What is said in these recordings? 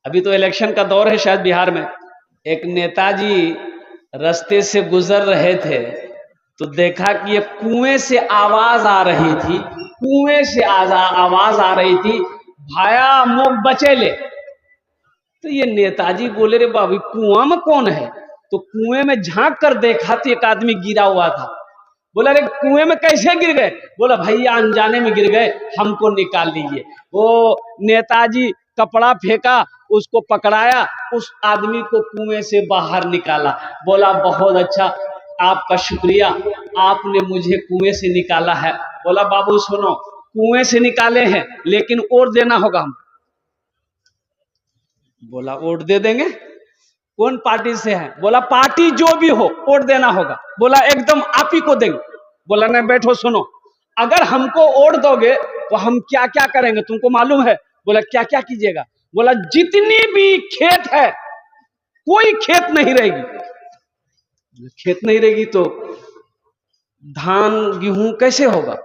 अभी तो इलेक्शन का दौर है शायद बिहार में। एक नेताजी रास्ते से गुजर रहे थे तो देखा कि ये कुएं से आवाज आ रही थी, कुएं से आवाज आ रही थी, भाया मुख बचे ले। तो ये नेताजी बोले रे बाबू कुआं में कौन है? तो कुएं में झांक कर देखा तो एक आदमी गिरा हुआ था। बोला रे कुएं में कैसे गिर गए? बोला भैया अनजाने में गिर गए, हमको निकाल लीजिए। वो नेताजी कपड़ा फेंका, उसको पकड़ाया, उस आदमी को कुएं से बाहर निकाला। बोला बहुत अच्छा, आपका शुक्रिया, आपने मुझे कुएं से निकाला है। बोला बाबू सुनो, कुएं से निकाले हैं लेकिन और देना होगा हम। बोला वोट दे देंगे। कौन पार्टी से है? बोला पार्टी जो भी हो वोट देना होगा। बोला एकदम आप ही को देंगे। बोला नहीं बैठो सुनो, अगर हमको वोट दोगे तो हम क्या क्या करेंगे तुमको मालूम है? बोला क्या क्या कीजिएगा? बोला जितनी भी खेत है कोई खेत नहीं रहेगी। खेत नहीं रहेगी तो धान गेहूं कैसे होगा?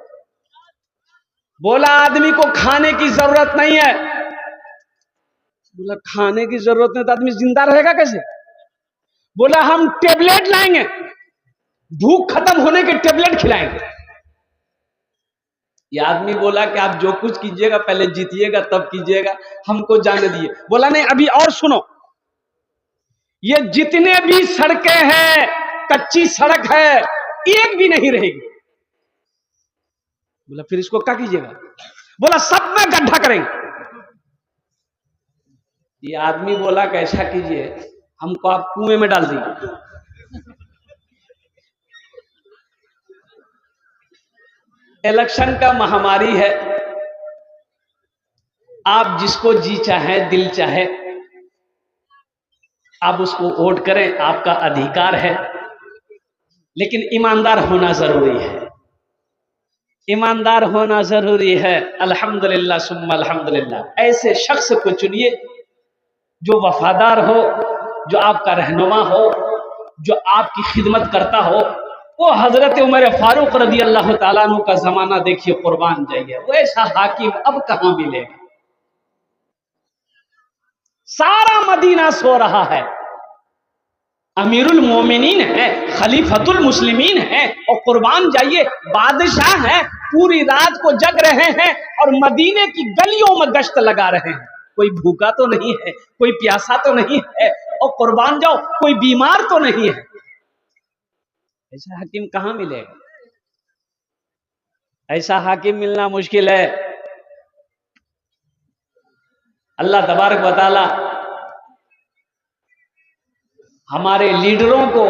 बोला आदमी को खाने की जरूरत नहीं है। बोला खाने की जरूरत नहीं तो आदमी जिंदा रहेगा कैसे? बोला हम टेबलेट लाएंगे, भूख खत्म होने के टेबलेट खिलाएंगे। ये आदमी बोला कि आप जो कुछ कीजिएगा पहले जीतिएगा तब कीजिएगा, हमको जाने दिए। बोला नहीं अभी और सुनो, ये जितने भी सड़कें हैं कच्ची सड़क है, एक भी नहीं रहेगी। बोला फिर इसको क्या कीजिएगा? बोला सब में गड्ढा करेंगे। ये आदमी बोला कैसा कीजिए, हमको आप कुएं में डाल दिए। इलेक्शन का महामारी है, आप जिसको जी चाहे दिल चाहे आप उसको वोट करें, आपका अधिकार है, लेकिन ईमानदार होना जरूरी है। ईमानदार होना जरूरी है। अल्हम्दुलिल्लाह सुम्मा अल्हम्दुलिल्लाह। ऐसे शख्स को चुनिए जो वफादार हो, जो आपका रहनुमा हो, जो आपकी खिदमत करता हो। वो हजरत उमर फारूक रज़ी अल्लाह ताला अन्हु का जमाना देखिए, कुर्बान जाइए, वो ऐसा हाकिम अब कहां मिलेगा। सारा मदीना सो रहा है, अमीरुल मोमिनीन है, खलीफतुल मुस्लिमीन है, और कुर्बान जाइए बादशाह है, पूरी रात को जग रहे हैं और मदीने की गलियों में गश्त लगा रहे हैं। कोई भूखा तो नहीं है, कोई प्यासा तो नहीं है, और कुर्बान जाओ कोई बीमार तो नहीं है। ऐसा हाकिम कहां मिलेगा? ऐसा हाकिम मिलना मुश्किल है। अल्लाह तबारक व तआला हमारे लीडरों को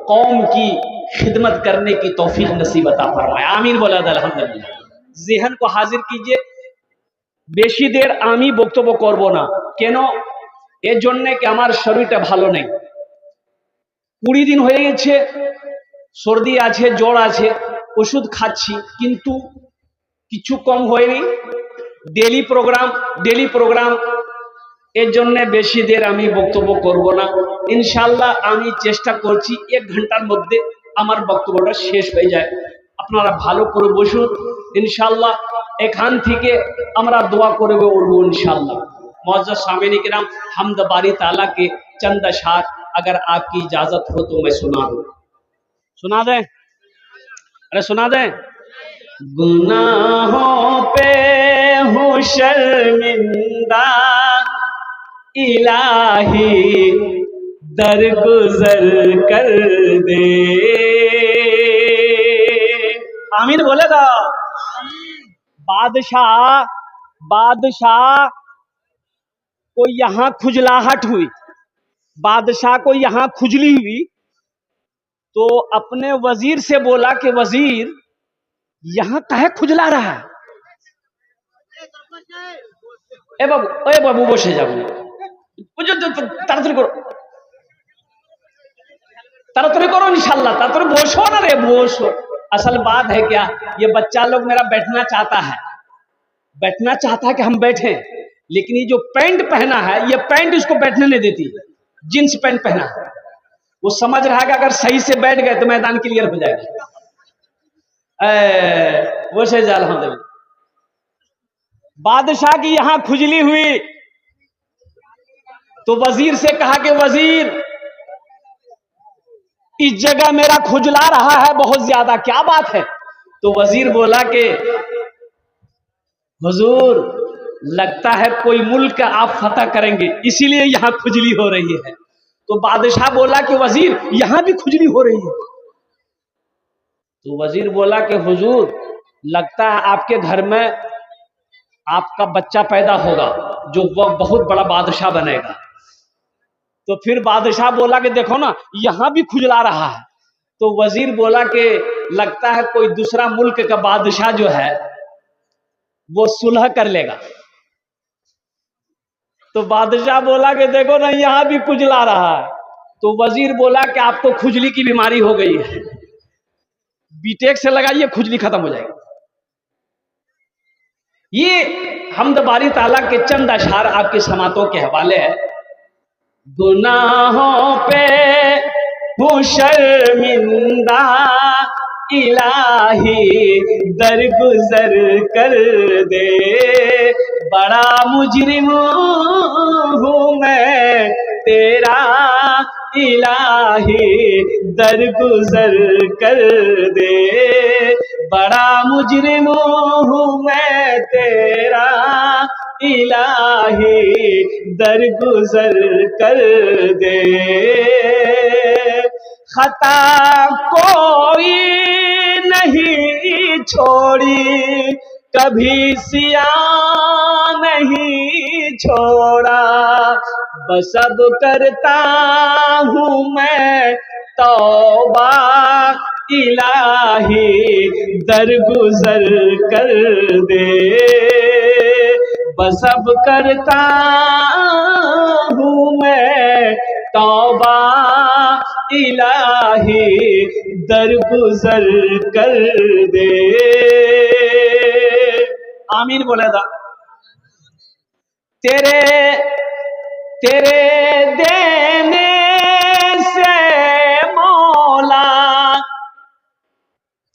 कौम की खिदमत करने की तौफीक नसीब अता फरमाए। आमीन बोला अल्हम्दुलिल्लाह। ज़हन को हाजिर कीजिए, बेशी देर आमी बक्तव्य करब ना, केन এর জন্য কি আমার শরীরটা ভালো নেই। 20 দিন হয়ে গেছে, সর্দি আছে, জ্বর আছে, ওষুধ খাচ্ছি কিন্তু কিছু কম হয়নি। ডেলি প্রোগ্রাম, এর জন্য বেশি দের আমি বক্তব্য করব না। ইনশাআল্লাহ আমি চেষ্টা করছি 1 ঘন্টার মধ্যে আমার বক্তব্যটা শেষ হয়ে যায়। আপনারা ভালো করে বসুন, ইনশাআল্লাহ এখান থেকে আমরা দোয়া করে উঠবো ইনশাআল্লাহ। मौजूद सामीन किराम, हमद बारी ताला के चंद अशार अगर आपकी इजाजत हो तो मैं सुना दूं। सुना दें? अरे सुना दें। गुनाहों पे हूँ शर्मिंदा, इलाही दरगुजर कर दे। आमीन बोलेगा। बादशाह को यहां खुजलाहट हुई, बादशाह को यहां खुजली हुई, तो अपने वजीर से बोला कि वजीर यहां काहे खुजला रहा है? ए बाबू बसे जाओ, ताड़ाताड़ी करो इंशाल्लाह, ताड़ाताड़ी बसो ना रे, बसो। असल बात है क्या, ये बच्चा लोग मेरा बैठना चाहता है कि हम बैठे, लेकिन ये जो पैंट पहना है, ये पैंट इसको बैठने नहीं देती। जींस पैंट पहना है, वो समझ रहा है कि अगर सही से बैठ गए तो मैदान क्लियर हो जाएगा। वो से बादशाह की यहां खुजली हुई, तो वजीर से कहा कि वजीर, इस जगह मेरा खुजला रहा है बहुत ज्यादा, क्या बात है? तो वजीर बोला कि हुजूर, लगता है कोई मुल्क आप फतह करेंगे, इसीलिए यहां खुजली हो रही है। तो बादशाह बोला कि वजीर, यहां भी खुजली हो रही है। तो वजीर बोला कि हुजूर, लगता है आपके घर में आपका बच्चा पैदा होगा जो वह बहुत बड़ा बादशाह बनेगा। तो फिर बादशाह बोला कि देखो ना, यहां भी खुजला रहा है। तो वजीर बोला कि लगता है कोई दूसरा मुल्क का बादशाह जो है वो सुलह कर लेगा। तो बादशाह बोला कि देखो ना, यहां भी खुजला रहा है। तो वजीर बोला कि आपको खुजली की बीमारी हो गई है, बीटेक से लगाइए, खुजली खत्म हो जाएगी। ये हमद बारी ताला के चंद अशार आपकी समातों के हवाले है। गुनाहों पे हूँ शर्मिंदा, इलाही दरगुजर कर दे, बड़ा मुजरिम हूँ मैं तेरा, इलाही दरगुजर कर दे, बड़ा मुजरिम हूँ मैं तेरा, इलाही दरगुजर कर दे। खता कोई नहीं छोड़ी, कभी सिया नहीं छोड़ा, बस अब करता हूँ मैं तौबा, इलाही दरगुजर कर दे, बस अब करता हूँ मैं तौबा, इलाही दरगुजर कर दे। आमीन बोला था। तेरे तेरे देने से मौला,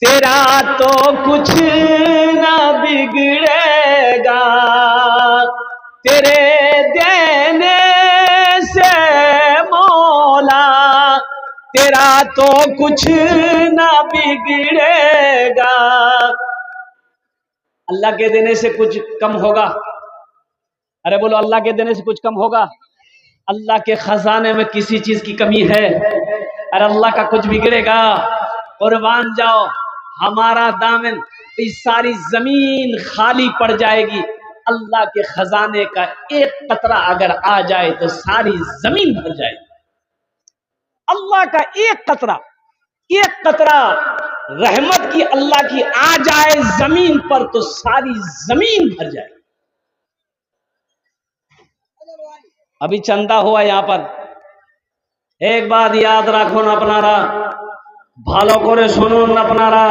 तेरा तो कुछ ना बिगड़ेगा, तेरे देने से मौला, तेरा तो कुछ ना बिगड़ेगा। अल्लाह के देने से कुछ कम होगा? अरे बोलो, अल्लाह के देने से कुछ कम होगा? अल्लाह के खजाने में किसी चीज की कमी है? अरे अल्लाह का कुछ बिगड़ेगा? कुर्बान जाओ, हमारा दामन, इस सारी जमीन खाली पड़ जाएगी, अल्लाह के खजाने का एक कतरा अगर आ जाए तो सारी जमीन भर जाएगी। अल्लाह का एक कतरा रहमत की अल्लाह की आ जाए जमीन पर तो सारी जमीन भर जाए। अभी चंदा हुआ यहां पर, एक बात याद रखो न अपनारा, भालो करे सुनो न अपनारा,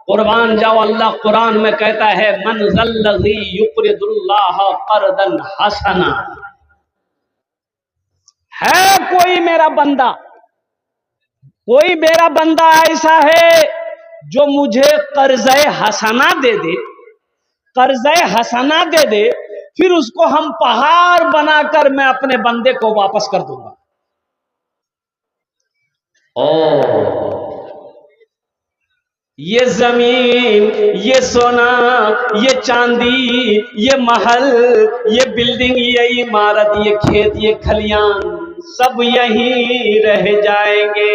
कुर्बान जाओ, अल्लाह कुरान में कहता है, मन ज़ल्लज़ी युक़रिदुल्लाह क़र्दन हसना, है कोई मेरा बंदा, कोई मेरा बंदा ऐसा है जो मुझे कर्ज़े हसना दे दे, कर्ज़े हसना दे दे, फिर उसको हम पहाड़ बनाकर मैं अपने बंदे को वापस कर दूंगा। ओ ये जमीन, ये सोना, ये चांदी, ये महल, ये बिल्डिंग, ये इमारत, ये खेत, ये खलियान, सब यहीं रह जाएंगे।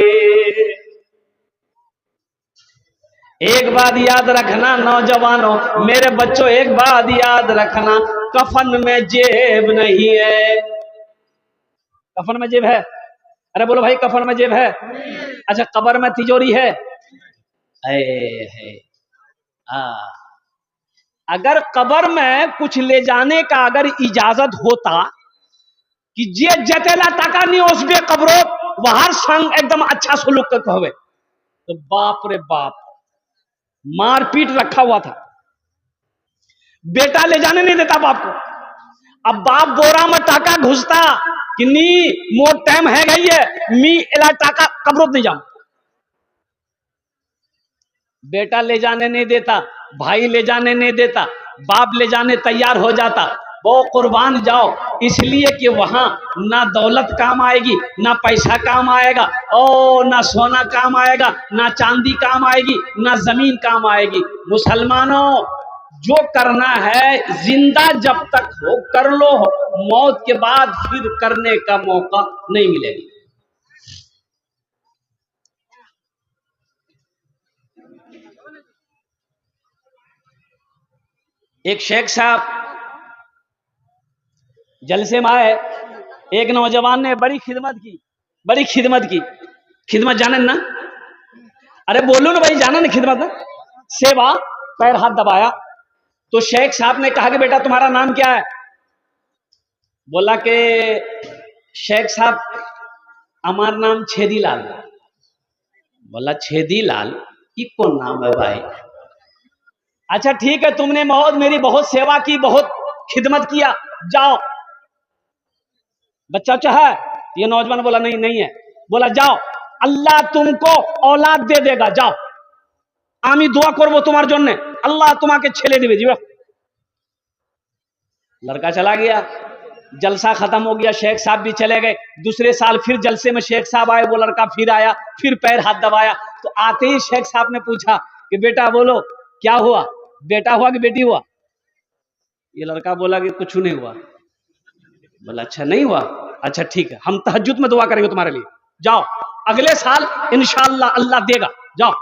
एक बात याद रखना नौजवानों, मेरे बच्चों, एक बात याद रखना, कफन में जेब नहीं है। कफन में जेब है? अरे बोलो भाई, कफन में जेब है? अच्छा, कब्र में तिजोरी है? है। अगर कब्र में कुछ ले जाने का अगर इजाजत होता कि जे जतेला टाका नहीं उसबे कब्रो वहां संग एकदम अच्छा सुलूक करते हुए, तो बाप रे बाप, मारपीट रखा हुआ था। बेटा ले जाने नहीं देता बाप को। अब बाप बोरा में टाका घुसता कि नी मोर टाइम है गई है, मी एला टाका कब्रोत नहीं जाऊं। बेटा ले जाने नहीं देता, भाई ले जाने नहीं देता, बाप ले जाने तैयार हो जाता, वो कुर्बान जाओ, इसलिए कि वहां ना दौलत काम आएगी, ना पैसा काम आएगा, और ना सोना काम आएगा, ना चांदी काम आएगी, ना जमीन काम आएगी। मुसलमानों, जो करना है जिंदा जब तक हो कर लो, मौत के बाद फिर करने का मौका नहीं मिलेगा। एक शेख साहब जलसे में आए, एक नौजवान ने बड़ी खिदमत की, बड़ी खिदमत की। खिदमत जाने ना? अरे बोलो ना भाई, जाना ना खिदमत ना? सेवा। पैर हाथ दबाया तो शेख साहब ने कहा कि बेटा तुम्हारा नाम क्या है? बोला कि शेख साहब हमारा नाम छेदी लाल। बोला छेदी लाल, ये कौन नाम है भाई? अच्छा ठीक है, तुमने मेरी बहुत सेवा की, बहुत खिदमत किया, जाओ। बच्चा है? ये नौजवान बोला नहीं नहीं है। बोला जाओ, अल्लाह तुमको औलाद दे देगा, जाओ, आमी दुआ करबो तुम्हारे जन्ने, अल्लाह तुम्हारे छेले देवे जीवा। लड़का चला गया, जलसा खत्म हो गया, शेख साहब भी चले गए। दूसरे साल फिर जलसे में शेख साहब आए, वो लड़का फिर आया, फिर पैर हाथ दबाया। तो आते ही शेख साहब ने पूछा कि बेटा बोलो क्या हुआ, बेटा हुआ कि बेटी हुआ? ये लड़का बोला कि कुछ नहीं हुआ। बोला अच्छा नहीं हुआ, अच्छा ठीक है, हम तहज्जुद में दुआ करेंगे तुम्हारे लिए, जाओ अगले साल इंशाअल्लाह अल्लाह देगा, जाओ।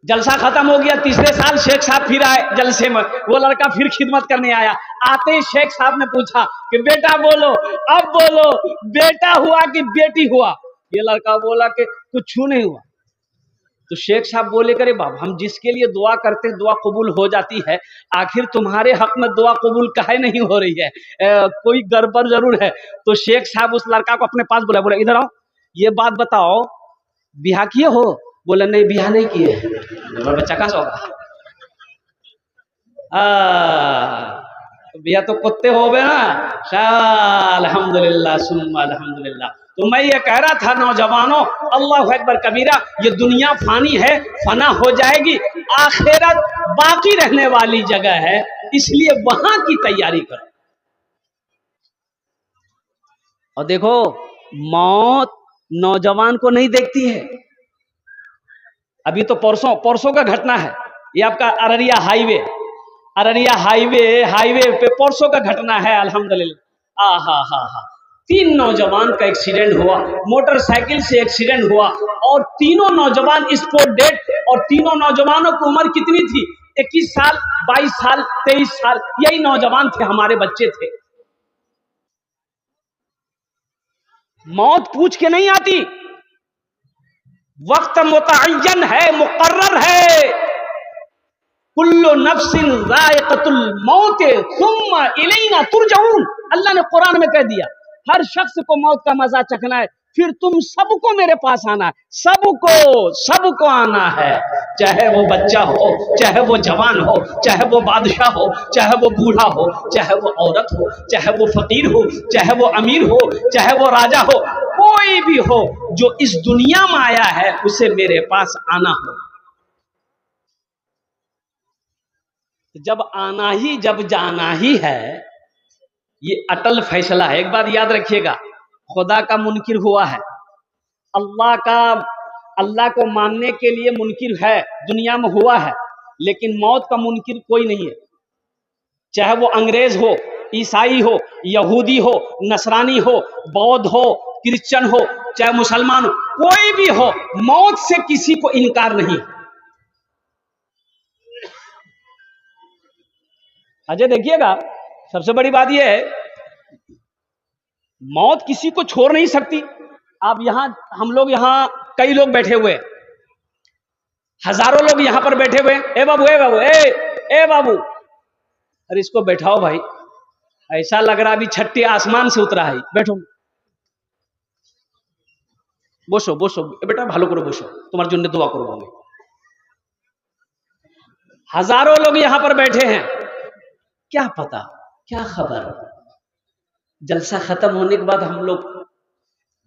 जलसा खत्म हो गया, तीसरे साल शेख साहब फिर आए जलसे में, वो लड़का फिर खिदमत करने आया। आते ही शेख साहब ने पूछा कि बेटा बोलो, अब बोलो बेटा हुआ कि बेटी हुआ? ये लड़का बोला कि कुछ नहीं हुआ। तो शेख साहब बोले करे बाप, हम जिसके लिए दुआ करते दुआ कबूल हो जाती है, आखिर तुम्हारे हक में दुआ कबूल काहे नहीं हो रही है? कोई गड़बड़ जरूर है। तो शेख साहब उस लड़का को अपने पास बुलाया, बोला इधर आओ, ये बात बताओ ब्याह किए हो? बोला नहीं ब्याह नहीं किए। बच्चा कहाँ से होगा? ब्याह तो कुत्ते हो गए ना। अल्हम्दुलिल्लाह सुम्मा अल्हम्दुलिल्लाह। तो मैं ये कह रहा था नौजवानों, अल्लाह अकबर कबीरा, ये दुनिया फानी है, फना हो जाएगी, आखिरत बाकी रहने वाली जगह है, इसलिए वहां की तैयारी करो। और देखो, मौत नौजवान को नहीं देखती है। अभी तो परसों का घटना है, ये आपका अररिया हाईवे पे परसों का घटना है। अल्हम्दुलिल्लाह, हा 3 नौजवान का एक्सीडेंट हुआ, मोटरसाइकिल से एक्सीडेंट हुआ, और तीनों नौजवान स्पॉट डेड। और तीनों नौजवानों की उम्र कितनी थी? 21 साल, 22 साल, 23 साल, यही नौजवान थे, हमारे बच्चे थे। मौत पूछ के नहीं आती, वक्त मुतअय्यन है, मुकर्रर है। कुल्लु नफ्सिन ज़ाइक़तुल मौत सुम्मा इलैना तुरजऊन। अल्लाह ने कुरान में कह दिया, हर शख्स को मौत का मजा चखना है, फिर तुम सबको मेरे पास आना है, सबको आना है। चाहे वो बच्चा हो, चाहे वो जवान हो, चाहे वो बादशाह हो, चाहे वो बूढ़ा हो, चाहे वो औरत हो, चाहे वो फकीर हो, चाहे वो अमीर हो, चाहे वो राजा हो, कोई भी हो जो इस दुनिया में आया है, उसे मेरे पास आना हो। जब आना ही, जब जाना ही है, ये अटल फैसला है। एक बात याद रखिएगा, खुदा का मुनकिर हुआ है, अल्लाह को मानने के लिए मुनकिर है, दुनिया में हुआ है, लेकिन मौत का मुनकिर कोई नहीं है। चाहे वो अंग्रेज हो, ईसाई हो, यहूदी हो, नसरानी हो, बौद्ध हो, क्रिश्चियन हो, चाहे मुसलमान हो, कोई भी हो, मौत से किसी को इनकार नहीं। अजय देखिएगा, सबसे बड़ी बात यह है, मौत किसी को छोड़ नहीं सकती। आप हम लोग यहां कई लोग बैठे हुए, हजारों लोग यहां पर बैठे हुए। ए बाबू, ए बाबू, अरे इसको बैठाओ भाई, ऐसा लग रहा अभी छट्टी आसमान से उतरा है। बैठो, বসো बेटा, ভালো করে বসো, তোমার জন্য दुआ করবো मैं। हजारों लोग यहां पर बैठे हैं, क्या पता, क्या खबर, जलसा खत्म होने के बाद हम लोग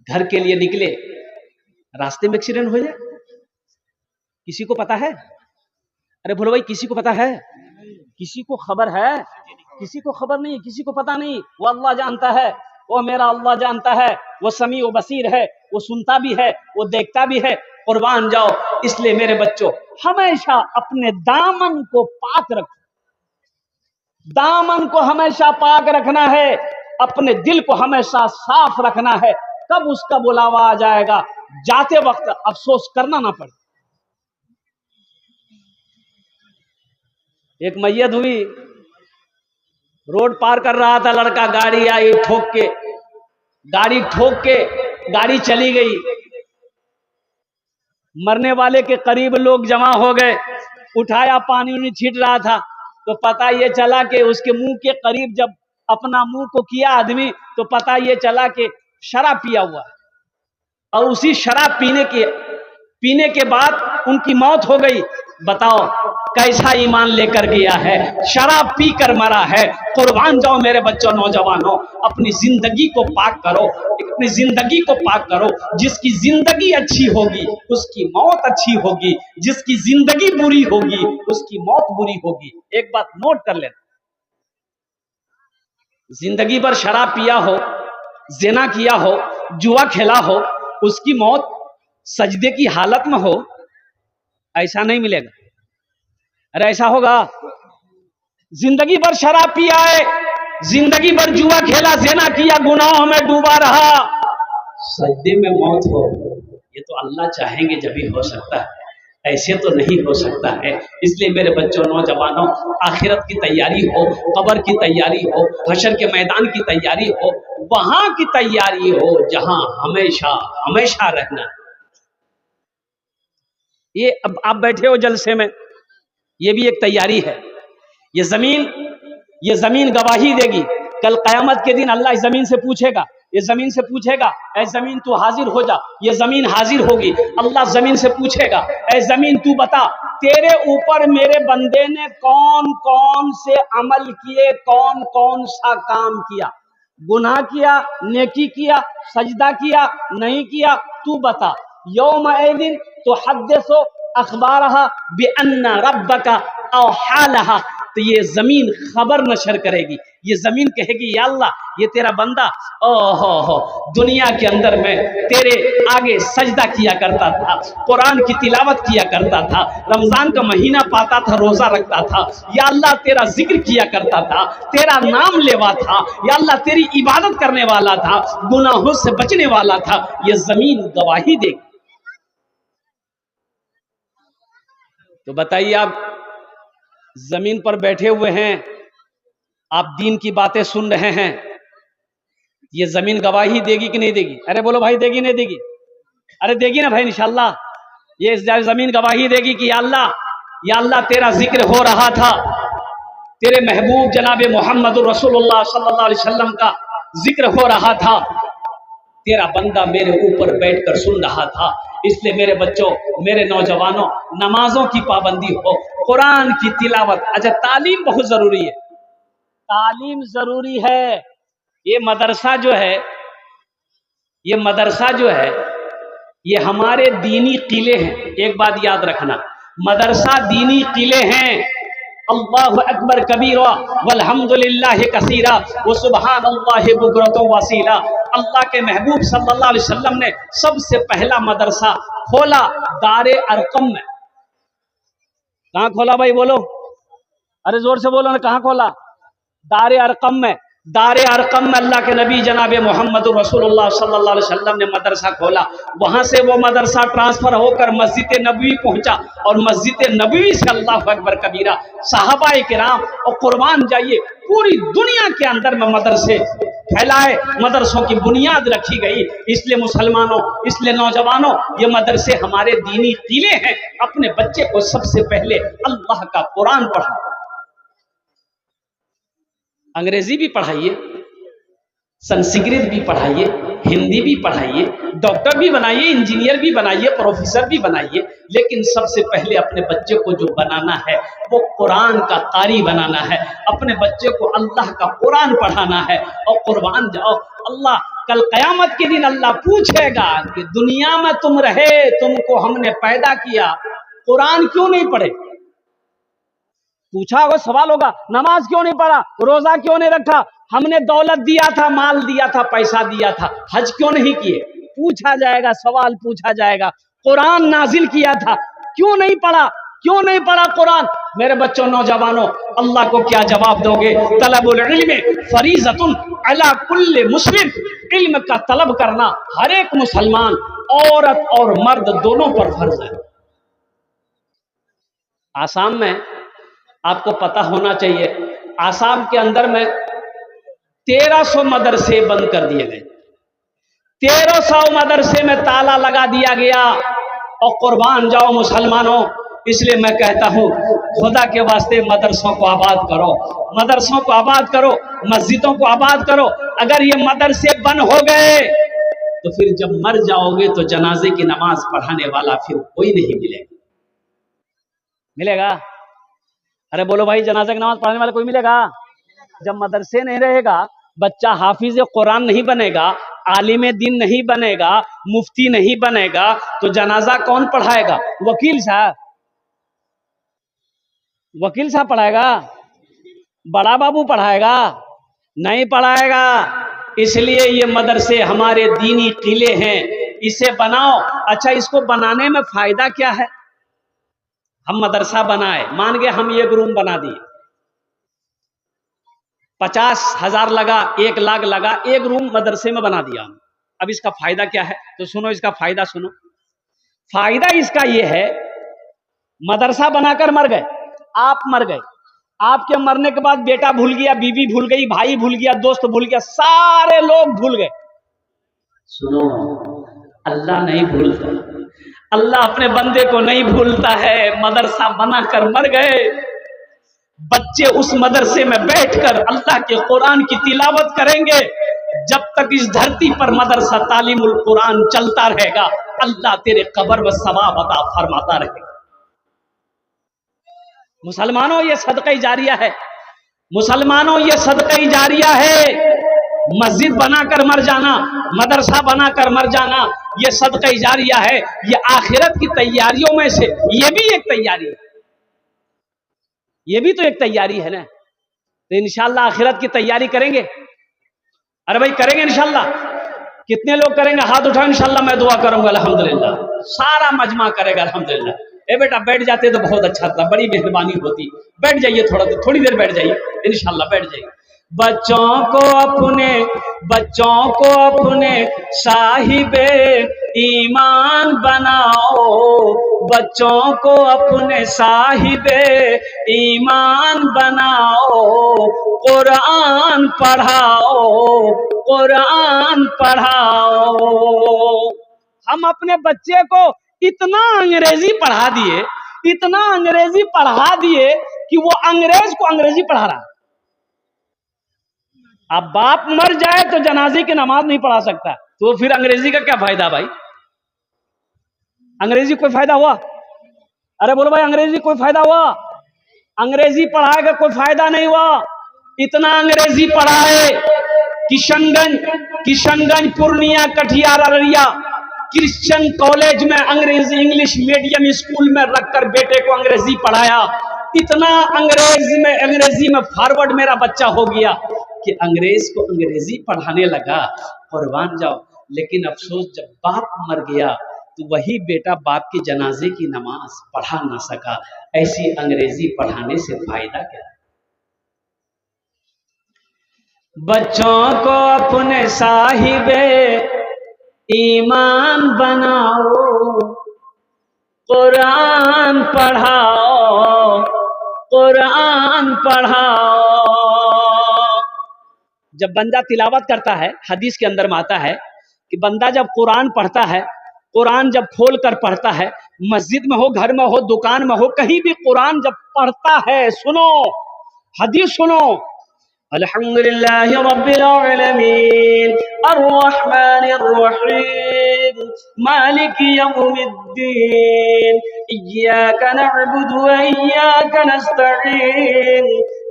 घर के लिए निकले, रास्ते में एक्सीडेंट हो जाए, किसी को पता है? अरे बोलो भाई, किसी को पता है? किसी को खबर है? किसी को खबर नहीं, किसी को पता नहीं, वो अल्लाह जानता है, वो मेरा अल्लाह जानता है, वो समी व बसीर है, वो सुनता भी है, वो देखता भी है। कुर्बान जाओ। इसलिए मेरे बच्चों, हमेशा अपने दामन को पाक रखो, दामन को हमेशा पाक रखना है, अपने दिल को हमेशा साफ रखना है। कब उसका बुलावा आ जाएगा, जाते वक्त अफसोस करना ना पड़े। एक मैयत हुई, रोड पार कर रहा था लड़का, गाड़ी आई ठोक के, गाड़ी चली गई। मरने वाले के करीब लोग जमा हो गए, उठाया, पानी उनी छीट रहा था, तो पता ये चला कि उसके मुंह के करीब जब अपना मुंह को किया आदमी, तो पता ये चला कि शराब पिया हुआ, और उसी शराब पीने के बाद उनकी मौत हो गई। बताओ कैसा ईमान लेकर गया है, शराब पी कर मरा है। कुर्बान जाओ मेरे बच्चों, नौजवानों, अपनी जिंदगी को पाक करो, अपनी जिंदगी को पाक करो। जिसकी जिंदगी अच्छी होगी उसकी मौत अच्छी होगी, जिसकी जिंदगी बुरी होगी उसकी मौत बुरी होगी। एक बात नोट कर लेना, जिंदगी भर शराब पिया हो, ज़िना किया हो, जुआ खेला हो, उसकी मौत सजदे की हालत में हो, ऐसा नहीं मिलेगा। अरे ऐसा होगा? जिंदगी भर शराब पिया है, जिंदगी भर जुआ खेला, ज़िना किया, गुनाहों में डूबा रहा, सजदे में मौत हो, ये तो अल्लाह चाहेंगे जब भी हो सकता है, ऐसे तो नहीं हो सकता है। इसलिए मेरे बच्चों, नौजवानों, आखिरत की तैयारी हो, कब्र की तैयारी हो, हशर के मैदान की तैयारी हो, वहां की तैयारी हो जहां हमेशा हमेशा रहना। ये अब आप बैठे हो जलसे में, ये भी एक तैयारी है। ये जमीन गवाही देगी। कल क़यामत के दिन अल्लाह इस जमीन से पूछेगा, ये जमीन से पूछेगा, ऐ जमीन तू हाजिर हो जा। ये जमीन हाजिर होगी। अल्लाह जमीन से पूछेगा, ऐ जमीन तू बता, तेरे ऊपर मेरे बंदे ने कौन कौन से अमल किए, कौन कौन सा काम किया, गुनाह किया, नेकी किया, सजदा किया, नहीं किया, तू बता। यौमइदिन तो हद्दिसो अखबारहा बिअन्ना रब्बका औहा लहा। तो ये जमीन खबर नशर करेगी, ये जमीन कहेगी, या अल्लाह, ये तेरा बंदा ओहो दुनिया के अंदर में तेरे आगे सजदा किया करता था, कुरान की तिलावत किया करता था, रमजान का महीना पाता था, रोजा रखता था, या अल्लाह तेरा जिक्र किया करता था, तेरा नाम लेवा था, या अल्लाह तेरी इबादत करने वाला था, गुनाहों से बचने वाला था। ये जमीन गवाही देगी। तो बताइए, आप जमीन पर बैठे हुए हैं, आप दीन की बातें सुन रहे हैं, ये जमीन गवाही देगी कि नहीं देगी? अरे बोलो भाई, देगी नहीं देगी? अरे देगी ना भाई, इंशाअल्लाह। ये जमीन गवाही देगी कि या अल्लाह तेरा जिक्र हो रहा था, तेरे महबूब जनाब मोहम्मद रसूलुल्लाह सल्लल्लाहु अलैहि वसल्लम का जिक्र हो रहा था, तेरा बंदा मेरे ऊपर बैठकर सुन रहा था। इसलिए मेरे बच्चों, मेरे नौजवानों, नमाजों की पाबंदी हो, कुरान की तिलावत। अच्छा, तालीम बहुत जरूरी है, तालीम जरूरी है। ये मदरसा जो है, ये हमारे दीनी किले हैं। एक बात याद रखना, मदरसा दीनी किले हैं। अल्लाहु अकबर कबीरा वल्हम्दुलिल्लाहि कसीरा व सुब्हानल्लाहि बुकरतु वसीला। अल्लाह के महबूब सल्लल्लाहु अलैहि वसल्लम ने सबसे पहला मदरसा खोला दारे अरकम में। कहाँ खोला भाई, बोलो, अरे जोर से बोलो ना, कहाँ खोला? दारे अरकम में। दारे अरकम में अल्लाह के नबी जनाब मोहम्मद रसूलुल्लाह सल्लल्लाहु अलैहि वसल्लम ने मदरसा खोला। वहां से वो मदरसा ट्रांसफर होकर मस्जिद नबवी पहुंचा, और मस्जिद नबवी से अल्लाहु अकबर कबीरा सहाबाए किराम, और कुर्बान जाइए, पूरी दुनिया के अंदर में मदरसे फैलाए, मदरसों की बुनियाद रखी गई। इसलिए मुसलमानों, इसलिए नौजवानों, ये मदरसे हमारे दीनी किले हैं। अपने बच्चे को सबसे पहले अल्लाह का कुरान पढ़ाओ, अंग्रेजी भी पढ़ाइए, संस्कृत भी पढ़ाइए, हिंदी भी पढ़ाइए, डॉक्टर भी बनाइए, इंजीनियर भी बनाइए, प्रोफेसर भी बनाइए, लेकिन सबसे पहले अपने बच्चे को जो बनाना है वो कुरान का कारी बनाना है। अपने बच्चे को अल्लाह का कुरान पढ़ाना है। और कुर्बान जाओ, अल्लाह कल क़यामत के दिन अल्लाह पूछेगा कि दुनिया में तुम रहे, तुमको हमने पैदा किया, कुरान क्यों नहीं पढ़े? पूछा होगा, सवाल होगा, नमाज क्यों नहीं पढ़ा, रोजा क्यों नहीं रखा, हमने दौलत दिया था, माल दिया था, पैसा दिया था, हज क्यों नहीं किए, पूछा जाएगा, सवाल पूछा जाएगा। कुरान नाजिल किया था, क्यों नहीं पढ़ा, क्यों नहीं पढ़ा कुरान। मेरे बच्चों, नौजवानों, अल्लाह को क्या जवाब दोगे? तलबुल इल्म फरीज़तुन अला कुल्ले मुस्लिम, इल्म का तलब करना हर एक मुसलमान, औरत और मर्द दोनों पर फर्ज है। आसाम में आपको पता होना चाहिए, आसाम के अंदर में 1300 मदरसे बंद कर दिए गए, 1300 मदरसे में ताला लगा दिया गया। और कुर्बान जाओ मुसलमानों, इसलिए मैं कहता हूं, खुदा के वास्ते मदरसों को आबाद करो, मदरसों को आबाद करो, मस्जिदों को आबाद करो। अगर ये मदरसे बंद हो गए तो फिर जब मर जाओगे तो जनाजे की नमाज पढ़ाने वाला फिर कोई नहीं मिलेगा। मिलेगा? अरे बोलो भाई, जनाजे की नमाज पढ़ाने वाला कोई मिलेगा? जब मदरसे नहीं रहेगा, बच्चा हाफिज कुरान नहीं बनेगा, आलिम दीन नहीं बनेगा, मुफ्ती नहीं बनेगा, तो जनाजा कौन पढ़ाएगा? वकील साहब, वकील साहब पढ़ाएगा? बड़ा बाबू पढ़ाएगा? नहीं पढ़ाएगा। इसलिए ये मदरसे हमारे दीनी किले हैं, इसे बनाओ। अच्छा, इसको बनाने में फायदा क्या है? हम मदरसा बनाए, मान गए हम एक रूम बना दिए, 50,000 लगा, 1 लाख लगा, एक रूम मदरसे में बना दिया हम। अब इसका फायदा क्या है? तो सुनो, इसका फायदा सुनो। फायदा इसका यह है, मदरसा बनाकर मर गए, आप मर गए, आपके मरने के बाद बेटा भूल गया, बीवी भूल गई, भाई भूल गया, दोस्त भूल गया, सारे लोग भूल गए। सुनो, अल्लाह नहीं भूलता, अल्लाह अपने बंदे को नहीं भूलता है। मदरसा बनाकर मर गए, बच्चे उस मदरसे में बैठकर अल्लाह के कुरान की तिलावत करेंगे। जब तक इस धरती पर मदरसा तालीमुल कुरान चलता रहेगा, अल्लाह तेरे कब्र में सवाब अता फरमाता रहेगा। मुसलमानों, ये सदका जारिया है, मुसलमानों, ये सदका जारिया है। मस्जिद बनाकर मर जाना, मदरसा बनाकर मर जाना, ये सदका जारिया है। ये आखिरत की तैयारियों में से ये भी एक तैयारी है, ये भी तो एक तैयारी है ना। तो इंशाअल्लाह आखिरत की तैयारी करेंगे। अरे भाई, करेंगे इंशाअल्लाह। कितने लोग करेंगे? हाथ उठाओ। इंशाअल्लाह मैं दुआ करूंगा। अल्हम्दुलिल्लाह, सारा मजमा करेगा अल्हम्दुलिल्लाह। ए बेटा, बैठ जाते तो बहुत अच्छा था, बड़ी मेहरबानी होती। बैठ जाइए, थोड़ी देर बैठ जाइए, इंशाअल्लाह बैठ जाइए। बच्चों को अपने साहिबे ईमान बनाओ, बच्चों को अपने साहिबे ईमान बनाओ, कुरान पढ़ाओ, कुरान पढ़ाओ। हम अपने बच्चे को इतना अंग्रेजी पढ़ा दिए, इतना अंग्रेजी पढ़ा दिए कि वो अंग्रेज को अंग्रेजी पढ़ा रहा। अब बाप मर जाए तो जनाजे की नमाज नहीं पढ़ा सकता, तो फिर अंग्रेजी का क्या फायदा भाई? अंग्रेजी कोई फायदा हुआ? अरे बोलो भाई, अंग्रेजी कोई फायदा हुआ? अंग्रेजी पढ़ाए का कोई फायदा नहीं हुआ। इतना अंग्रेजी पढ़ाए, किशनगंज, पूर्णिया, कटिहार, अररिया क्रिश्चियन कॉलेज में अंग्रेजी इंग्लिश मीडियम स्कूल में रखकर बेटे को अंग्रेजी पढ़ाया। इतना अंग्रेजी में फॉरवर्ड मेरा बच्चा हो गया कि अंग्रेज को अंग्रेजी पढ़ाने लगा। कुर्बान जाओ। लेकिन अफसोस, जब बाप मर गया तो वही बेटा बाप की जनाजे की नमाज पढ़ा ना सका। ऐसी अंग्रेजी पढ़ाने से फायदा क्या? बच्चों को अपने साहिबे ईमान बनाओ, कुरान पढ़ाओ, कुरान पढ़ाओ। जब बंदा तिलावत करता है, हदीस के अंदर में आता है कि बंदा जब कुरान पढ़ता है, कुरान जब खोल कर पढ़ता है, मस्जिद में हो, घर में हो, दुकान में हो, कहीं भी कुरान जब पढ़ता है, सुनो हदीस सुनो, अल्हम्दुलिल्लाहि रब्बिल आलमीन अर्रहमानिर रहीम मालिकि यौमिद्दीन इय्याका नअबुदु व इय्याका नस्तईन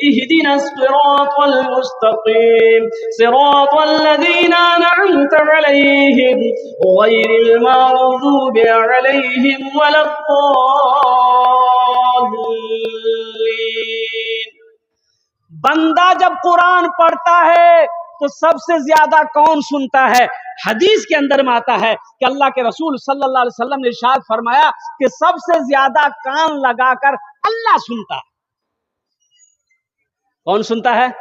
इहदिनस सिरातल मुस्तकीम सिरातल लज़ीना अनअमता अलैहिम गैरिल मग़दूबि अलैहिम वलद्दाल्लीन। बंदा जब कुरान पढ़ता है तो सबसे ज्यादा कौन सुनता है? हदीस के अंदर में आता है कि अल्लाह के रसूल सल्लल्लाहु अलैहि वसल्लम ने इरशाद फरमाया कि सबसे ज्यादा कान लगाकर अल्लाह सुनता है। कौन सुनता है?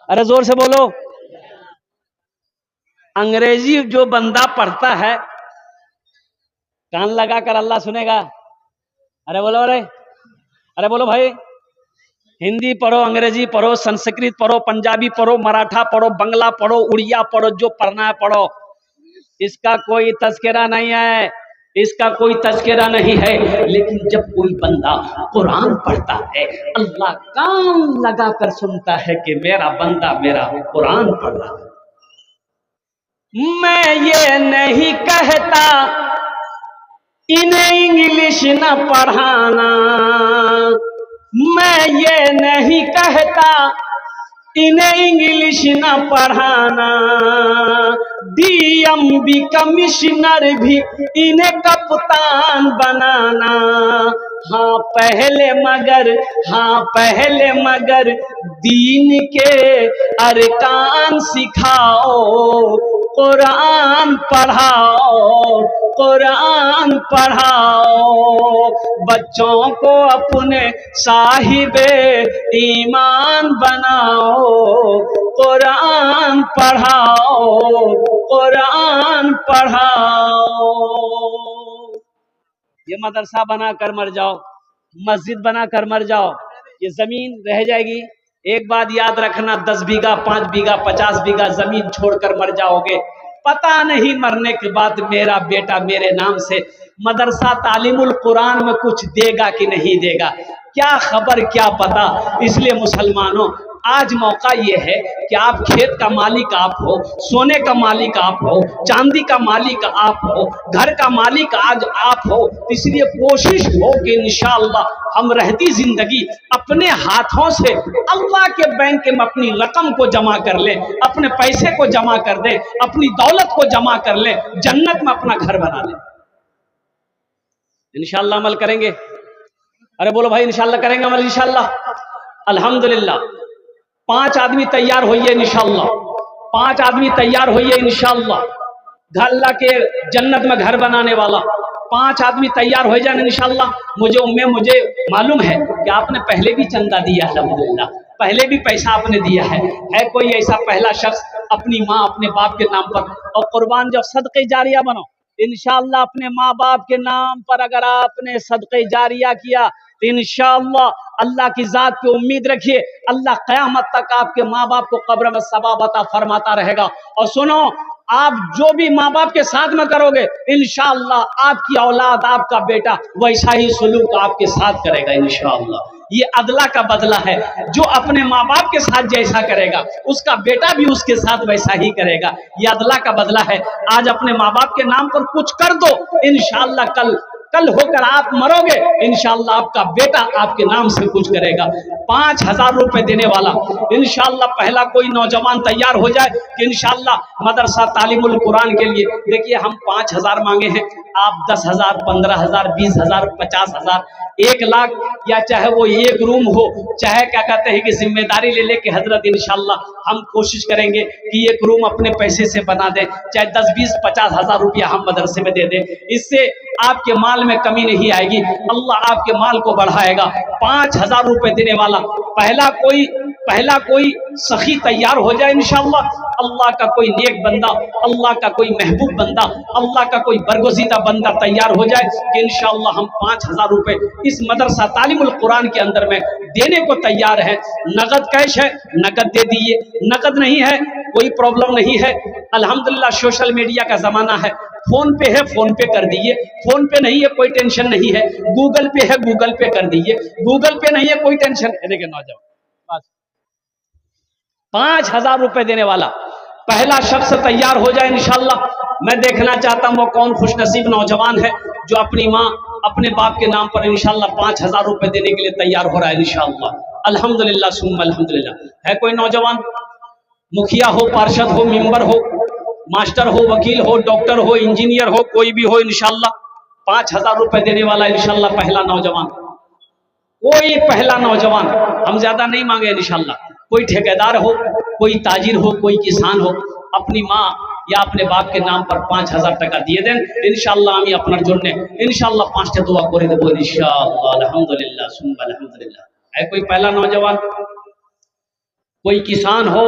अरे जोर से बोलो। अंग्रेजी जो बंदा पढ़ता है कान लगाकर अल्लाह सुनेगा? अरे बोलो, अरे बोलो भाई। हिंदी पढ़ो, अंग्रेजी पढ़ो, संस्कृत पढ़ो, पंजाबी पढ़ो, मराठा पढ़ो, बंगला पढ़ो, उड़िया पढ़ो, जो पढ़ना है पढ़ो, इसका कोई तस्करा नहीं है, इसका कोई तस्करा नहीं है। लेकिन जब कोई बंदा कुरान पढ़ता है अल्लाह कान लगाकर सुनता है कि मेरा बंदा मेरा कुरान पढ़ रहा है। मैं ये नहीं कहता इन्हें इंग्लिश न पढ़ाना, मैं ये नहीं कहता इन्हें इंग्लिश न पढ़ाना, डीएमबी कमिश्नर भी इन्हें कप्तान बनाना। हाँ पहले मगर दीन के अरकान सिखाओ, कुरान पढ़ाओ, कुरान पढ़ाओ, बच्चों को अपने साहिबे ईमान बनाओ, कुरान पढ़ाओ, कुरान पढ़ाओ। ये मदरसा बनाकर मर जाओ, मस्जिद बनाकर मर जाओ, ये जमीन रह जाएगी। एक बात याद रखना, 10 बीघा 5 बीघा 50 बीघा जमीन छोड़कर मर जाओगे, पता नहीं मरने के बाद मेरा बेटा मेरे नाम से मदरसा तालीमुल कुरान में कुछ देगा कि नहीं देगा, क्या खबर क्या पता। इसलिए मुसलमानों, आज मौका ये है कि आप खेत का मालिक आप हो, सोने का मालिक आप हो, चांदी का मालिक आप हो, घर का मालिक आज आप हो। इसलिए कोशिश हो कि इंशाअल्लाह हम रहती जिंदगी अपने हाथों से अल्लाह के बैंक में अपनी रकम को जमा कर लें, अपने पैसे को जमा कर दें, अपनी दौलत को जमा कर लें, जन्नत में अपना घर बना लें। इंशाअल्लाह अमल करेंगे? अरे बोलो भाई, इंशाअल्लाह करेंगे अमल इंशाअल्लाह। अल्हम्दुलिल्लाह 5 आदमी तैयार होइए इंशाअल्लाह, 5 आदमी तैयार होइए इंशाअल्लाह। अल्लाह के जन्नत में घर बनाने वाला 5 आदमी तैयार हो जाए इंशाअल्लाह। मुझे मालूम है कि आपने पहले भी चंदा दिया है, अल्हम्दुलिल्लाह पहले भी पैसा आपने दिया है कोई ऐसा पहला शख्स अपनी माँ अपने बाप के नाम पर? और कुर्बान जब सदक़े जारिया बनो इंशाअल्लाह, अपने माँ बाप के नाम पर अगर आपने सदक़े जारिया किया तो इंशाअल्लाह अल्लाह की जात पे उम्मीद रखिए, अल्लाह क़यामत तक आपके माँ बाप को कब्र में सवाब अता फरमाता रहेगा। और सुनो, आप जो भी माँ बाप के साथ में करोगे इंशाअल्लाह आपकी औलाद, आपका बेटा वैसा ही सलूक आपके साथ करेगा इंशाअल्लाह। ये अदला का बदला है, जो अपने माँ बाप के साथ जैसा करेगा उसका बेटा भी उसके साथ वैसा ही करेगा। ये अदला का बदला है। आज अपने माँ बाप के नाम पर कुछ कर दो, इंशाअल्लाह कल होकर आप मरोगे इंशाअल्लाह आपका बेटा आपके नाम से कुछ करेगा। 5000 रुपए देने वाला इंशाअल्लाह पहला कोई नौजवान तैयार हो जाए कि इंशाअल्लाह मदरसा तालीमुल कुरान के लिए। देखिए हम 5000 मांगे हैं, आप 10,000 15,000 20,000 50,000 1 लाख, या चाहे वो एक रूम हो, चाहे क्या कहते हैं कि जिम्मेदारी ले ले कि हजरत इंशाअल्लाह हम कोशिश करेंगे कि एक रूम अपने पैसे से बना दें, चाहे 10 20 50 हजार रुपया हम मदरसे में दे दें। इससे आपके माल में कमी नहीं आएगी, अल्लाह आपके माल को बढ़ाएगा। 5000 रुपए देने वाला पहला कोई सखी तैयार हो जाए इंशाअल्लाह, अल्लाह का कोई नेक बंदा, अल्लाह का कोई महबूब बंदा, अल्लाह का कोई बरगुज़ीदा बंदा तैयार हो जाए कि इंशाअल्लाह हम 5000 रुपए इस मदरसा तालीमुल कुरान के अंदर में देने को तैयार है। नगद कैश है, नगद दे दीजिए, नगद नहीं है कोई प्रॉब्लम नहीं है। अल्हम्दुलिल्लाह सोशल मीडिया का जमाना है, फोन पे है फोन पे कर दीजिए, फोन पे नहीं है कोई टेंशन नहीं है, गूगल पे है गूगल पे कर दीजिए, गूगल पे नहीं है कोई टेंशन। देखिए नौजवान 5000 रुपए देने वाला पहला शख्स तैयार हो जाए इंशाअल्लाह। मैं देखना चाहता हूं वो कौन खुशनसीब नौजवान है जो अपनी माँ अपने बाप के नाम पर इंशाअल्लाह 5000 रुपए देने के लिए तैयार हो रहा है इंशाअल्लाह। अल्हम्दुलिल्लाह सुम्मा अल्हम्दुलिल्लाह। है कोई नौजवान, मुखिया हो, पार्षद हो, मेंबर हो, मास्टर हो, वकील हो, डॉक्टर हो, इंजीनियर हो, कोई भी हो इंशाअल्लाह 5000 रुपए देने वाला इंशाअल्लाह पहला नौजवान, कोई पहला नौजवान, हम ज्यादा नहीं मांगे इंशाअल्लाह, कोई ठेकेदार हो, कोई ताजिर हो, कोई किसान हो, अपनी माँ या अपने बाप के नाम पर 5,000 টাকা দিয়ে দেন, ইনশাআল্লাহ আমি আপনার জন্য ইনশাআল্লাহ 5টা দোয়া করে দেবো ইনশাআল্লাহ। আলহামদুলিল্লাহ सुम्मा अल्हम्दुलिल्लाह। है कोई पहला नौजवान, कोई किसान हो,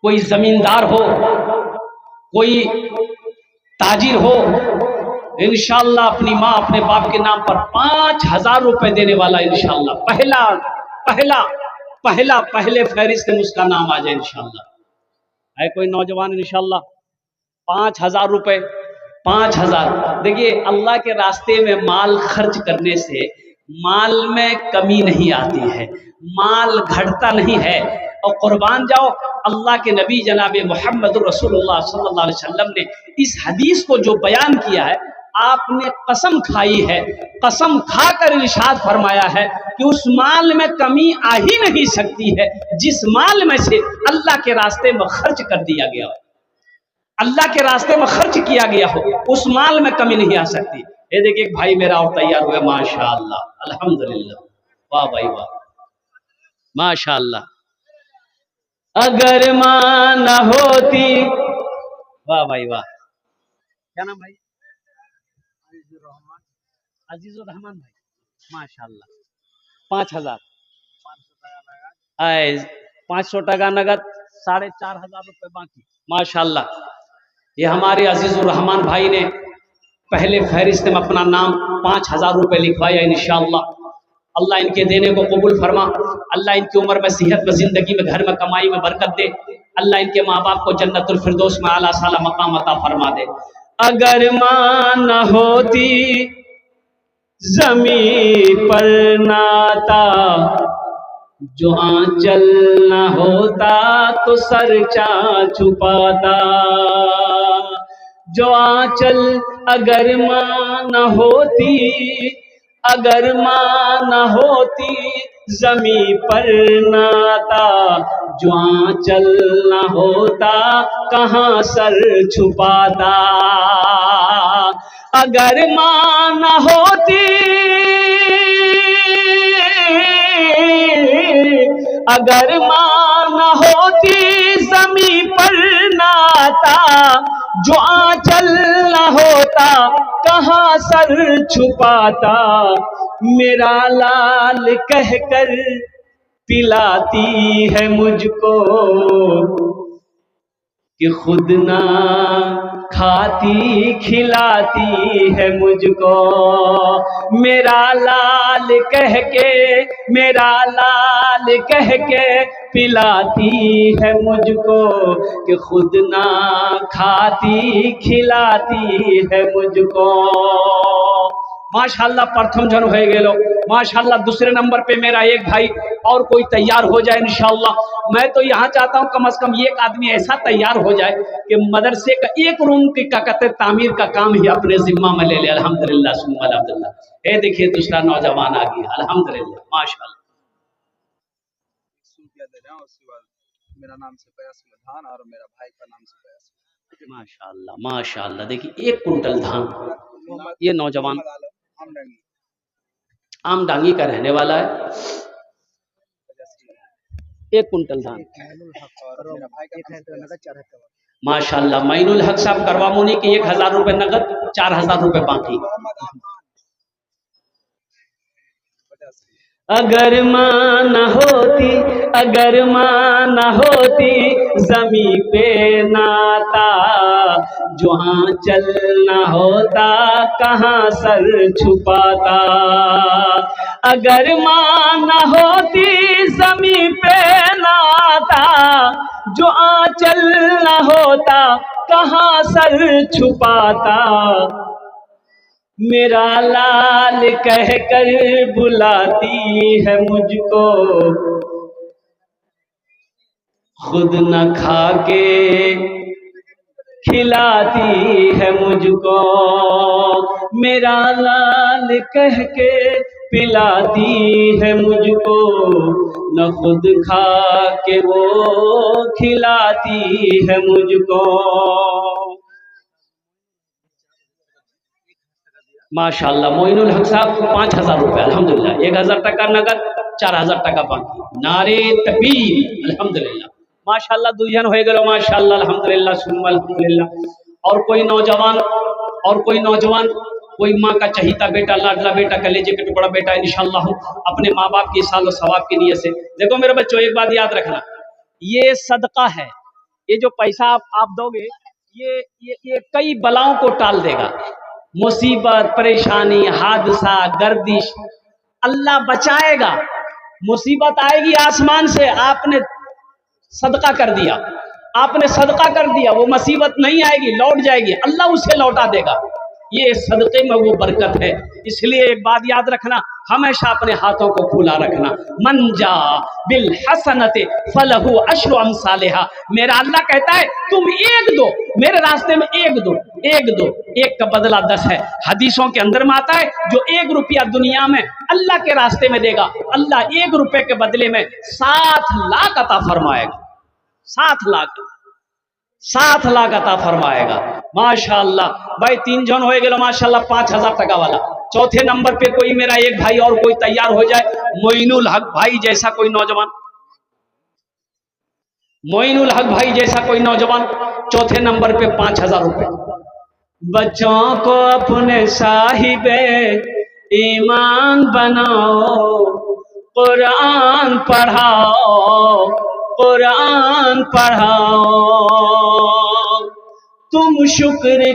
कोई जमींदार हो, कोई ताजिर हो, इंशाअल्लाह अपनी माँ अपने बाप के नाम पर 5,000 रुपए देने वाला इंशाअल्लाह पहला पहला पहला पहले फहरिस्त में उसका नाम आ जाए इंशाअल्लाह। है कोई नौजवान इंशाअल्लाह 5,000 रुपए, 5,000। देखिए अल्लाह के रास्ते में माल खर्च करने से माल में कमी नहीं आती है, माल घटता नहीं है। और कुर्बान जाओ, अल्लाह के नबी जनाब मोहम्मद रसूलुल्लाह सल्लल्लाहु अलैहि वसल्लम ने इस हदीस को जो बयान किया है, आपने कसम खाई है, कसम खाकर इरशाद फरमाया है कि उस माल में कमी आ ही नहीं सकती है जिस माल में से अल्लाह के रास्ते में खर्च कर दिया गया हो, अल्लाह के रास्ते में खर्च किया गया हो, उस माल में कमी नहीं आ सकती। ये देखिए एक भाई मेरा और तैयार हुआ, माशाअल्लाह अल्हम्दुलिल्लाह, वाह भाई वाह, माशाअल्लाह। अगर माँ न होती, वाह भाई वाह, क्या नाम भाई? अजीजुर रहमान भाई, माशाअल्लाह। 5,000 आए, 500 টাকা नगद, 4,500 रुपए बाकी, माशाअल्लाह। ये हमारे अजीजुर रहमान भाई ने पहले फहरिस्त में अपना नाम 5,000 रुपए लिखवाया इंशाअल्लाह। अल्लाह इनके देने को कबूल फरमा, अल्लाह इनकी उम्र में, सेहत में, जिंदगी में, घर में, कमाई में बरकत दे, अल्लाह इनके माँ बाप को जन्नतुल फिरदौस में आला साला मकाम अता फरमा दे। अगर माँ न होती जमी पर नाता, जो आंचल न होता तो सरचा छुपाता, जो आंचल अगर माँ न होती, अगर माँ न होती जमी पर नाता, जो आंचल न होता कहाँ सर छुपाता। अगर माँ न होती, अगर माँ न होती जमी पर नाता, जो आंचल न होता कहाँ सर छुपाता। मेरा लाल कहकर पिलाती है मुझको कि खुद ना खाती खिलाती है मुझको। मेरा लाल कह के, मेरा लाल कह के पिलाती है मुझको कि खुद ना खाती खिलाती है मुझको। माशाअल्लाह प्रथम जन हो गेलो, माशाअल्लाह। दूसरे नंबर पे मेरा एक भाई और कोई तैयार हो जाए इंशाअल्लाह। मैं तो यहाँ चाहता हूँ कम से कम एक आदमी ऐसा तैयार हो जाए कि मदरसे का एक रूम की का कहते तामीर का काम ही अपने जिम्मा में ले ले। अल्हम्दुलिल्लाह सुम्मा अल्हम्दुलिल्लाह। ये देखिए दूसरा नौजवान आ गया, अल्हम्दुलिल्लाह माशाअल्लाह। मेरा नाम से फयासुल धान और मेरा भाई का नाम से फयासुल। माशाअल्लाह माशाअल्लाह। देखिए 1 कुंटल धान, ये नौजवान आमडांगी का रहने वाला है। 1 कुंटल धान माशाअल्लाह। माइनुल हक साहब करवामुनी के 1,000 रुपए नगद, 4,000 रुपए बाकी। अगर माँ न होती, अगर माँ न होती जमी पे नाता, जो आंचल न होता कहाँ सर छुपाता। अगर माँ न होती जमी पे नाता, जो आंचल न होता कहाँ सर छुपाता। मेरा लाल कहकर बुलाती है मुझको, खुद न खा के खिलाती है मुझको। मेरा लाल कह के पिलाती है मुझको, न खुद खा के वो खिलाती है मुझको। माशाल्लाह मोइनुल हक साहब 5000 रुपये अल्हम्दुलिल्लाह, 1000 टका नगद, 4000 टका बाकी। नारे तकबीर अल्हम्दुलिल्लाह। माशाल्लाह दुजन हो गए माशाल्लाह अल्हम्दुलिल्लाह सुन्ना अल्हम्दुलिल्लाह। और कोई नौजवान कोई माँ का चहीता बेटा, लाडला बेटा, कलेजे का टुकड़ा बेटा इंशाअल्लाह अपने माँ बाप की साल सवाब की नीयत से। देखो मेरे बच्चों, एक बात याद रखना, ये सदका है। ये जो पैसा आप दोगे ये कई बलाओं को टाल देगा। मुसीबत, परेशानी, हादसा, गर्दिश अल्लाह बचाएगा। मुसीबत आएगी आसमान से, आपने सदका कर दिया, वो मुसीबत नहीं आएगी, लौट जाएगी, अल्लाह उसे लौटा देगा। ये सदक़े में वो बरकत है। इसलिए एक बात याद रखना, हमेशा अपने हाथों को खुला रखना। मन जा बिल हसनते फलहु अश्रु अमसालिहा। मेरा अल्लाह कहता है तुम एक दो, मेरे रास्ते में एक दो, एक का बदला 10 है। हदीसों के अंदर में आता है जो 1 रुपया दुनिया में अल्लाह के रास्ते में देगा, अल्लाह 1 रुपए के बदले में 7 लाख अता फरमाएगा। 7 लाख अता फरमाएगा। माशाअल्लाह भाई 3 जन हो गए माशाअल्लाह 5000 टका वाला। चौथे नंबर पे कोई मेरा एक भाई और कोई तैयार हो जाए, मोइनुल हक भाई जैसा कोई नौजवान, चौथे नंबर पे 5000 रुपए। बच्चों को अपने साहिबे ईमान बनाओ, कुरान पढ़ाओ। तुम शुक्र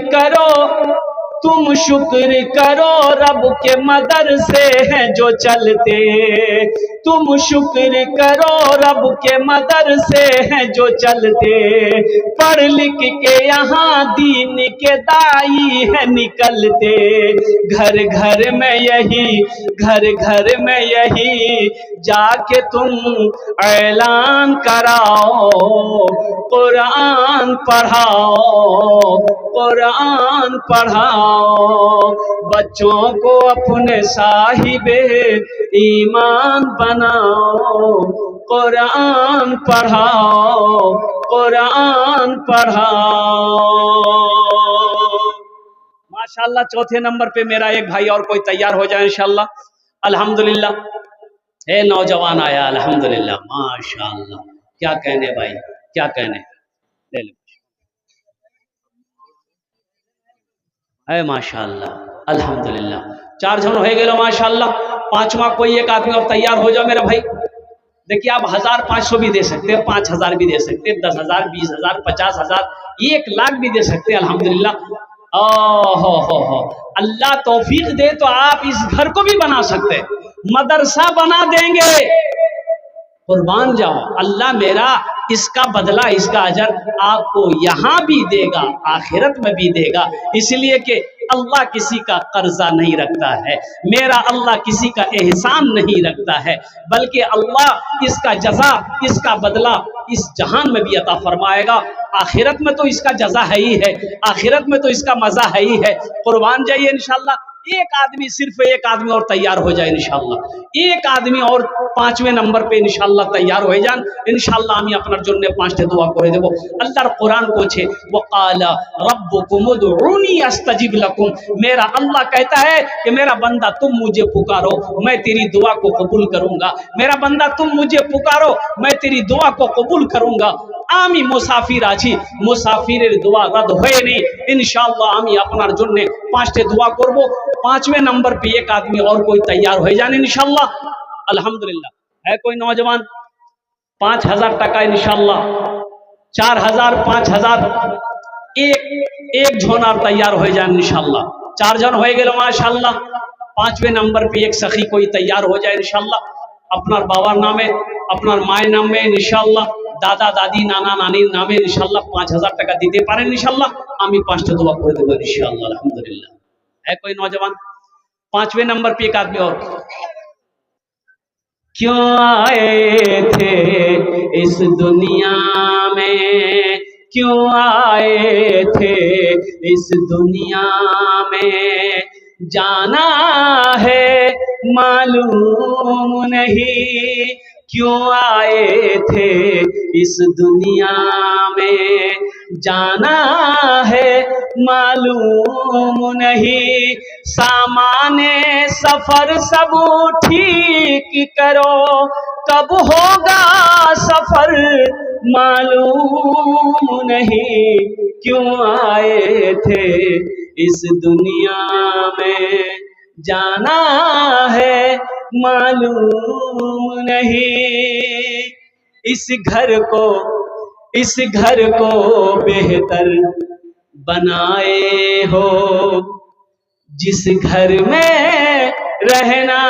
करो रब के मदरसे हैं जो चलते। तुम शुक्र करो रब के मदरसे हैं जो चलते। पढ़ लिख के यहाँ दीन के दाई है निकलते। घर घर में यही जाके तुम ऐलान कराओ, कुरान पढ़ाओ। बच्चों को अपने साहिबे ईमान बनाओ, कुरान पढ़ाओ। माशाअल्लाह चौथे नंबर पे मेरा एक भाई और कोई तैयार हो जाए इंशाअल्लाह अल्हम्दुलिल्लाह। है नौजवान आया अल्हम्दुलिल्लाह माशाअल्लाह। क्या कहने भाई, क्या कहने, ले लो है माशाअल्लाह अल्हम्दुलिल्लाह। 4 जन हो गए माशाअल्लाह। 5वां कोई एक आदमी और तैयार हो जाओ मेरा भाई। देखिए आप 1500 भी दे सकते हैं, 5000 भी दे सकते हैं, 10,000, 20,000, 50,000, 1 लाख भी दे सकते हैं अल्हम्दुलिल्लाह। हो अल्लाह तौफीक दे तो आप इस घर को भी बना सकते हैं, मदरसा बना देंगे। कुर्बान जाओ, अल्लाह मेरा इसका बदला, इसका अजर आपको यहाँ भी देगा, आखिरत में भी देगा। इसलिए कि अल्लाह किसी का कर्जा नहीं रखता है, मेरा अल्लाह किसी का एहसान नहीं रखता है, बल्कि अल्लाह इसका जजा, इसका बदला इस जहान में भी अता फरमाएगा। आखिरत में तो इसका जजा है ही है, आखिरत में तो इसका मजा है ही है। कुर्बान जाइए इंशाअल्लाह। सिर्फ एक आदमी और तैयार हो जाए इंशाअल्लाह। एक आदमी और 5वें नंबर पे इंशाअल्लाह तैयार हो जान इंशाअल्लाह। আমি আপনার জন্য 5টা দোয়া করে দেব। আল্লাহর কোরআন কোছে वकाला रब्बुकुम उदउनी अस्तजिब लकुम। मेरा अल्लाह कहता है कि मेरा बंदा तुम मुझे पुकारो, मैं तेरी दुआ को कबूल करूंगा। मेरा बंदा तुम मुझे पुकारो, मैं तेरी दुआ को कबूल करूंगा। আমি মুসাফির আছি, মুসাফিরের দোয়া রদ হয়নি इंशाअल्लाह। আমি আপনার জন্য 5টা দোয়া করব। 5वें नंबर पे एक आदमी और कोई तैयार हो जाए इंशाअल्लाह अल्हम्दुलिल्लाह। है कोई नौजवान? 5000 टका इंशाअल्लाह, 4000, 5000, एक झोनार तैयार हो जाए इंशाअल्लाह। 4 जन हो गए माशाअल्लाह। 5वें नंबर पे एक सखी कोई तैयार हो जाए इंशाअल्लाह। अपनार बाबार नामे, अपनार मायर नामे इंशाअल्लाह, दादा दादी नाना नानी नामे इंशाअल्लाह 5000 टका दीते पारें इंशाअल्लाह। आमी 5টা দোয়া করে দেব इंशाअल्लाह अल्हम्दुलिल्लाह। है कोई नौजवान? 5वें नंबर पे एक आदमी और। क्यों आए थे इस दुनिया में, क्यों आए थे इस दुनिया में, जाना है मालूम नहीं। क्यों आए थे इस दुनिया में, जाना है मालूम नहीं। सामाने सफर सब ठीक करो, कब होगा सफर मालूम नहीं। क्यों आए थे इस दुनिया में, जाना है मालूम नहीं। इस घर को बेहतर बनाए हो, जिस घर में रहना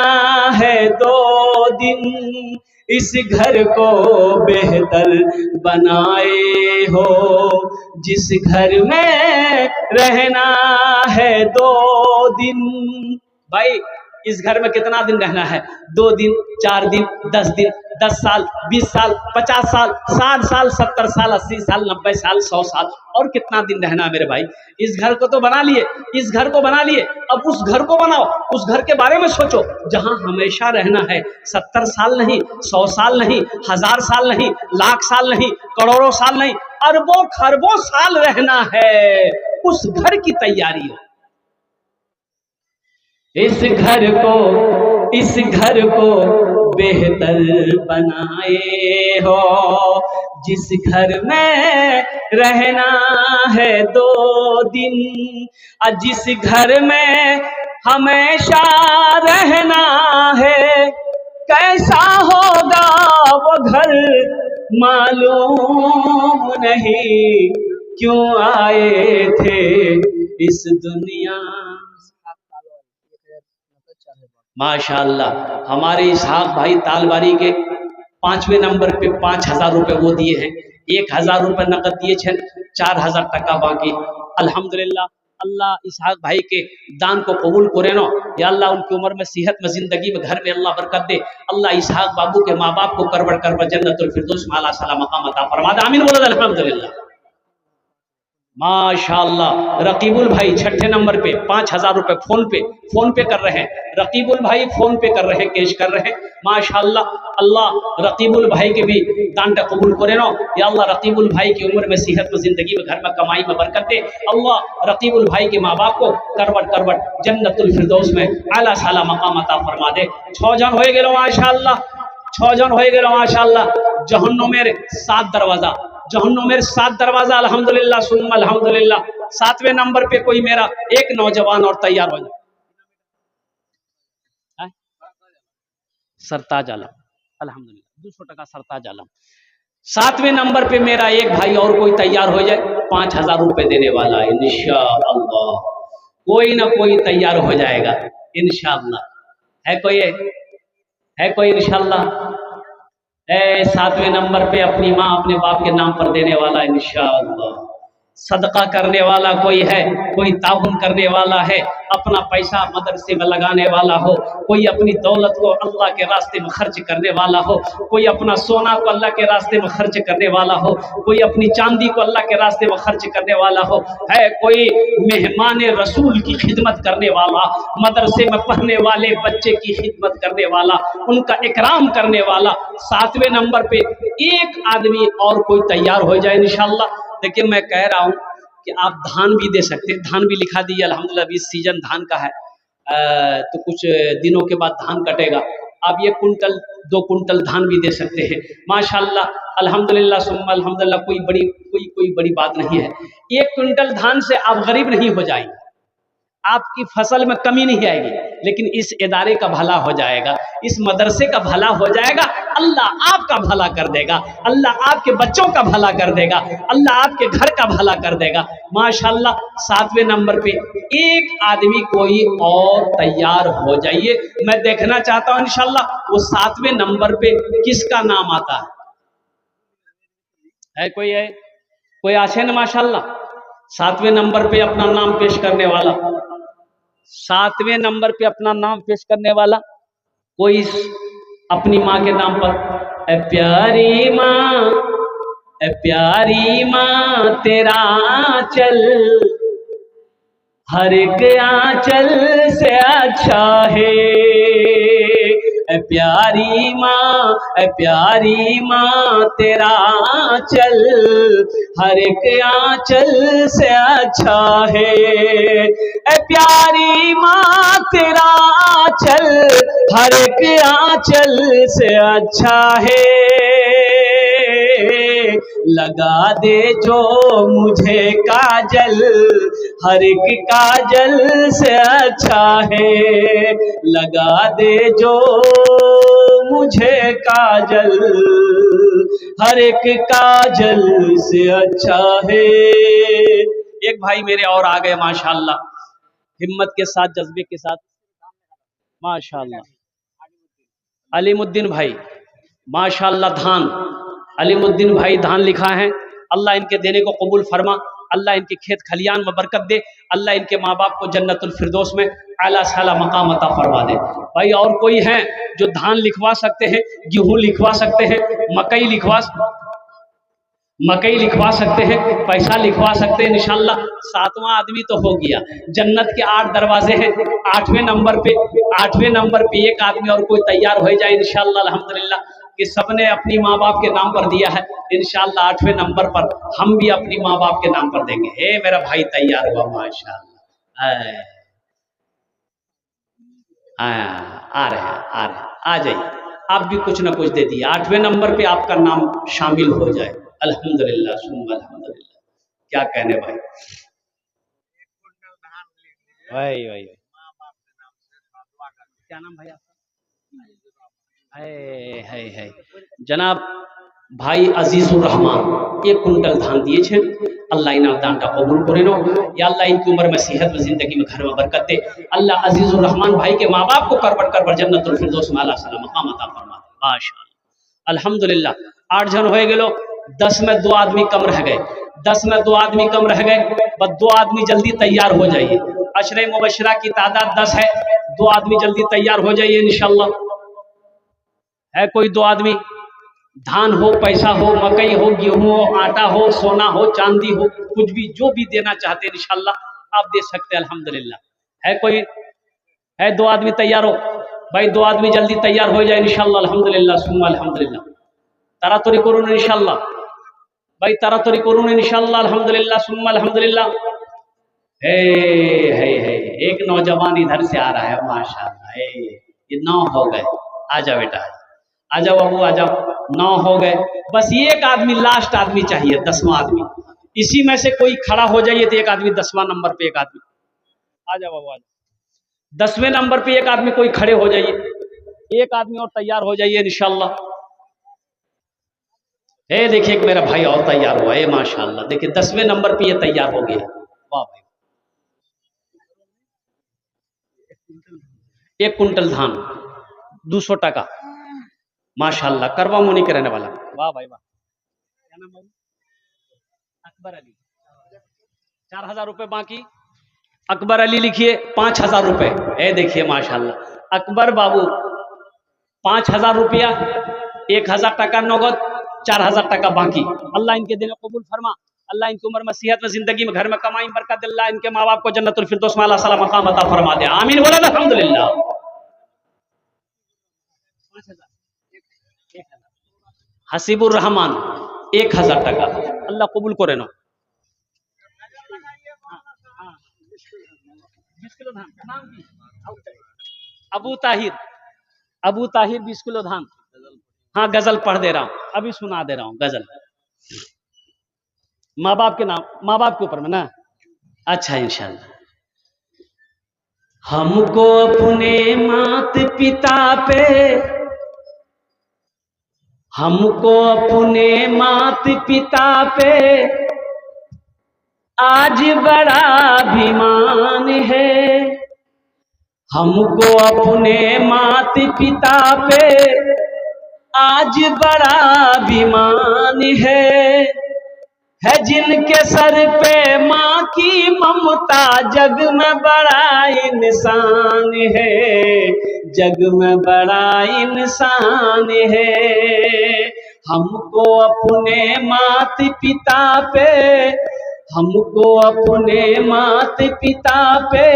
है 2 दिन। इस घर को बेहतर बनाए हो, जिस घर में रहना है 2 दिन। भाई इस घर में कितना दिन रहना है? 2 दिन, 4 दिन, 10 दिन, 10 साल, 20 साल, 50 साल, 60 साल, 70 साल, 80 साल, 90 साल, 100 साल, और कितना दिन रहना है मेरे भाई? इस घर को तो बना लिए, इस घर को बना लिए, अब उस घर को बनाओ, उस घर के बारे में सोचो जहां हमेशा रहना है। 70 साल नहीं, 100 साल नहीं, 1000 साल नहीं, लाख साल नहीं, करोड़ों साल नहीं, अरबों खरबों साल रहना है। उस घर की तैयारी हो। इस घर को बेहतर बनाए हो, जिस घर में रहना है 2 दिन। और जिस घर में हमेशा रहना है, कैसा होगा वो घर मालूम नहीं। क्यों आए थे इस दुनिया। माशाअल्लाह, हमारे इसहाक भाई तालवारी के 5वें नंबर पे 5000 रुपए वो दिए हैं। 1000 रुपए नकद दिए छे, 4000 टका बाकी। अल्हम्दुलिल्लाह, अल्लाह इसहाक भाई के दान को कबूल करे नो। या अल्लाह उनकी उम्र में, सेहत में, जिंदगी में, घर में अल्लाह बरकत दे। अल्लाह इसहाक बाबू के माँ बाप को करबड़ जन्नतुल फिरदौस में आला साला मकाम अता फरमा दे। आमीन बोलो अल्हम्दुलिल्लाह। माशाअल्लाह, रकीबुल भाई 6ठे नंबर पे 5000 रुपए फोन पे कर रहे हैं। रकीबुल भाई फोन पे कर रहे हैं, कैश कर रहे हैं। माशाअल्लाह, अल्लाह रकीबुल भाई के भी दान का कबूल करे नो। या अल्लाह रकीबुल भाई की उम्र में, सेहत में, जिंदगी में, घर में, कमाई में बरकत दे। अल्लाह रकीबुल भाई के माँ बाप को करबड़ जन्नतुल फिरदौस में आला साला मकाम अता फरमा दे। 6 जन हो गेलो माशाअल्लाह, 6 जन हो गेलो माशाअल्लाह। जहन्नुमेर 7 दरवाजा, जहन्नुमेर 7 दरवाजा। अल्हम्दुलिल्लाह सुम्मा अल्हम्दुलिल्लाह। 7वें नंबर पे कोई मेरा एक नौजवान और तैयार हो जाए। सरताज आलम, अल्हम्दुलिल्लाह 200 टका सरताज आलम। 7वें नंबर पे मेरा एक भाई और कोई तैयार हो जाए, 5000 रुपए देने वाला है इंशाअल्लाह। कोई ना कोई तैयार हो जाएगा इंशाअल्लाह। है कोई इंशाअल्लाह? 7वें नंबर पे अपनी माँ अपने बाप के नाम पर देने वाला इंशाअल्लाह। सदका करने वाला कोई है, कोई ताउन करने वाला है, अपना पैसा मदरसे में लगाने वाला हो, कोई अपनी दौलत को अल्लाह के रास्ते में खर्च करने वाला हो, कोई अपना सोना को अल्लाह के रास्ते में खर्च करने वाला हो, कोई अपनी चांदी को अल्लाह के रास्ते में खर्च करने वाला हो, है कोई मेहमान रसूल की खिदमत करने वाला, मदरसे में पढ़ने वाले बच्चे की खिदमत करने वाला, उनका इकराम करने वाला। 7वें नंबर पे एक आदमी और कोई तैयार हो जाए इंशाअल्लाह। देखिए मैं कह रहा हूँ कि आप धान भी दे सकते हैं, धान भी लिखा दीजिए। अल्हम्दुलिल्लाह इस सीजन धान का है, तो कुछ दिनों के बाद धान कटेगा। आप 1 कुंटल 2 कुंटल धान भी दे सकते हैं माशाअल्लाह। अल्हम्दुलिल्लाह सुम्मा अल्हम्दुलिल्लाह। कोई बड़ी बात नहीं है। 1 कुंटल धान से आप गरीब नहीं हो जाएंगे, आपकी फसल में कमी नहीं आएगी, लेकिन इस इदारे का भला हो जाएगा, इस मदरसे का भला हो जाएगा। अल्लाह आपका भला कर देगा, अल्लाह आपके बच्चों का भला कर देगा, अल्लाह आपके घर का भला कर देगा माशाअल्लाह। 7वें नंबर पे एक आदमी कोई और तैयार हो जाइए। मैं देखना चाहता हूं इंशाअल्लाह वो 7वें नंबर पे किसका नाम आता है। कोई आशे न माशाअल्लाह 7वें नंबर पे अपना नाम पेश करने वाला, 7वें नंबर पे अपना नाम पेश करने वाला कोई अपनी माँ के नाम पर, ए प्यारी माँ तेरा आंचल हर एक आंचल से अच्छा है। ए प्यारी माँ तेरा आंचल हर एक आंचल से अच्छा है। ए प्यारी माँ तेरा आंचल हर एक आंचल से अच्छा है। लगा दे जो मुझे काजल हर एक काजल से अच्छा है। लगा दे जो मुझे काजल हर एक काजल से अच्छा है। एक भाई मेरे और आ गए माशाल्लाह, हिम्मत के साथ, जज्बे के साथ, माशाल्लाह। अलीमुद्दीन भाई माशाल्लाह, धान, अलीमुद्दीन भाई धान लिखा है। अल्लाह इनके देने को कबूल फरमा, अल्लाह इनके खेत खलियान में बरकत दे, अल्लाह इनके माँ बाप को जन्नतुल फिरदौस में आला साला मकाम अता फरमा दे। भाई और कोई है जो धान लिखवा सकते हैं, गेहूं लिखवा सकते हैं, मकई लिखवा सकते हैं, पैसा लिखवा सकते हैं इंशाल्लाह। 7वां आदमी तो हो गया। जन्नत के 8 दरवाजे हैं, 8वें नंबर पे एक आदमी और कोई तैयार हो जाए इंशाल्लाह अल्हम्दुलिल्लाह, कि सबने अपनी माँ बाप के नाम पर दिया है इंशाल्लाह। 8वें नंबर पर हम भी अपनी माँ बाप के नाम पर देंगे। हे मेरा भाई तैयार हुआ माशाल्लाह। आ रहे हैं, आ जाइए, आप भी कुछ ना कुछ दे दिए। 8वें नंबर पे आपका नाम शामिल हो जाए। अल्हम्दुलिल्लाह सुम्मा अल्हम्दुलिल्लाह। क्या कहने भाई, वही क्या नाम भाई आपका? है जनाब भाई अजीजुर रहमान 1 कुंटल धान दिए। अल्लाह इना दानटा कबूल करे नो। या अल्लाह इनकी उम्र में सेहत में जिंदगी में घर में बरकत दे। अल्लाह अजीजुर रहमान भाई के माँ बाप को करबट जन्नतुल फिरदौस में आला साला मकाम अता फरमा दे। माशाअल्लाह अल्हम्दुलिल्लाह। 8 जन हो गेलो, 10 में 2 आदमी कम रह गए, बस 2 आदमी जल्दी तैयार हो जाइए। अशरे मुबशरा की तादाद 10 है, 2 आदमी जल्दी तैयार हो जाइए इंशाल्लाह। है कोई 2 आदमी? धान हो, पैसा हो, मकई हो, गेहूं हो, आटा हो, सोना हो, चांदी हो, कुछ भी जो भी देना चाहते हैं इंशाल्लाह आप दे सकते हैं अल्हम्दुलिल्लाह। है कोई? है 2 आदमी तैयार हो? भाई 2 आदमी जल्दी तैयार हो जाए इंशाल्लाह अल्हम्दुलिल्लाह सुम्मा अल्हम्दुलिल्लाह। तारातरी करुन इंशाल्लाह भाई, तारातरी करुन इंशाल्लाह अल्हम्दुलिल्लाह सुम्मा अल्हम्दुलिल्लाह। है एक नौजवान इधर से आ रहा है माशाल्लाह। ये 9 हो गए। आ जाओ बेटा, आ जाओ बाबू, आ जाओ। 9 हो गए, बस एक आदमी लास्ट आदमी चाहिए, 10वां आदमी। इसी में से कोई खड़ा हो जाइए तो एक आदमी 10वां नंबर पे, एक आदमी आ जाओ बाबू, आ जाओ। 10वें नंबर पे एक आदमी कोई खड़े हो जाइए, एक आदमी और तैयार हो जाइए इंशाल्लाह। देखिए एक मेरा भाई और तैयार हुआ है माशाल्लाह। देखिए 10वें नंबर पे ये तैयार हो गया। वाह भाई, 1 कुंटल धान 200 टका माशाल्लाह। करवा मुनि के रहने वाला। वाह भाई वाह। क्या नाम है? अकबर अली। 4000 रुपए बाकी। अकबर अली लिखिए 5000 रुपए। देखिए माशाल्लाह अकबर बाबू 5000 रुपया, 1000 टका नगद, 4000 टका बाकी। अल्लाह इनके देने कबूल फरमा, अल्लाह इनकी उम्र में सेहत में जिंदगी में घर में कमाई बरकत, अल्लाह इनके माँ बाप को जन्नतुल फिरदौस में आला साला मकाम अता फरमा दे। आमीन बोला अल्हम्दुलिल्लाह। हसीबुर रहमान 1000 टका। अल्लाह कबूल करे ना। 20 किलो धान। अबू ताहिर 20 किलो धान। हाँ गजल पढ़ दे रहा हूँ, अभी सुना दे रहा हूँ गजल। माँ बाप के नाम, माँ बाप के ऊपर में ना। अच्छा इंशाल्लाह। हमको अपने मात पिता पे, हमको अपने मात पिता पे आज बड़ा अभिमान है। हमको अपने मात पिता पे आज बड़ा अभिमान है जिनके सर पे माँ की ममता जग में बड़ा इंसान है, जग में बड़ा इंसान है। हमको अपने मात पिता पे, हमको अपने मात पिता पे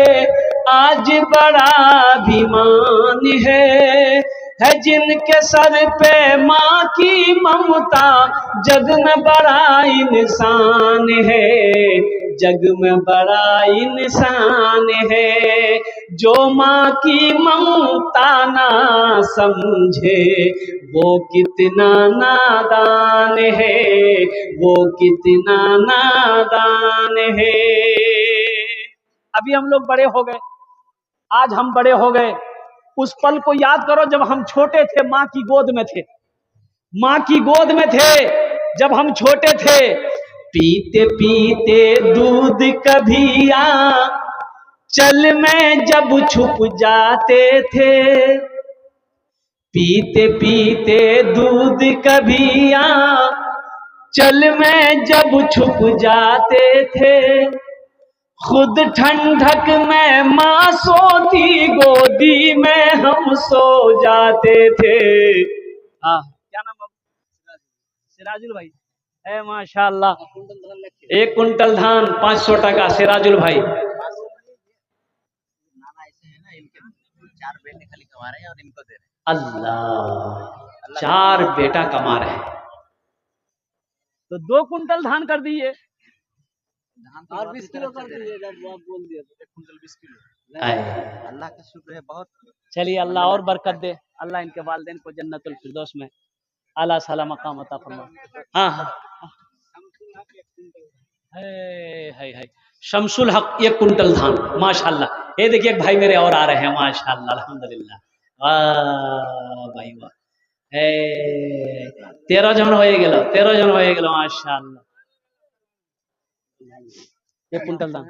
आज बड़ा अभिमान है है जिनके सर पे माँ की ममता, जग में बड़ा इंसान है, जग में बड़ा इंसान है। जो माँ की ममता ना समझे वो कितना नादान है, वो कितना नादान है। अभी हम लोग बड़े हो गए, आज हम बड़े हो गए। उस पल को याद करो जब हम छोटे थे, माँ की गोद में थे, माँ की गोद में थे जब हम छोटे थे। पीते पीते दूध कभी चल में जब छुप जाते थे, पीते पीते दूध कभी चल में जब छुप जाते थे। खुद ठंडक में माँ सोती, गोदी में हम सो जाते थे। हाँ, क्या नाम है? सिराजुल भाई है, माशाल्लाह। 1 कुंटल धान 500 टका, सिराजुल भाई। नाना ऐसे है ना, इनके 4 बेटे खाली कमा रहे हैं और इनको दे रहे हैं। अल्लाह, 4 बेटा कमा रहे हैं तो 2 कुंटल धान कर दिए और 20 किलो कर दीजिए, बोल दिया 1 कुंटल 20 किलो। अल्लाह का शुक्र है बहुत। चलिए, अल्लाह और बरकत दे, अल्लाह इनके वालिदैन को जन्नतुल फिरदौस में आला साला मकाम अता फरमाए। हाँ हाँ, है शमसुल हक 1 कुंटल धान, माशाल्लाह। ये देखिए एक भाई मेरे और आ रहे हैं, माशाल्लाह, अल्हम्दुलिल्लाह। वाह भाई वाह, 13 जन हो गेलो, 13 जन हो गेलो, माशाल्लाह। 1 कुंटल दान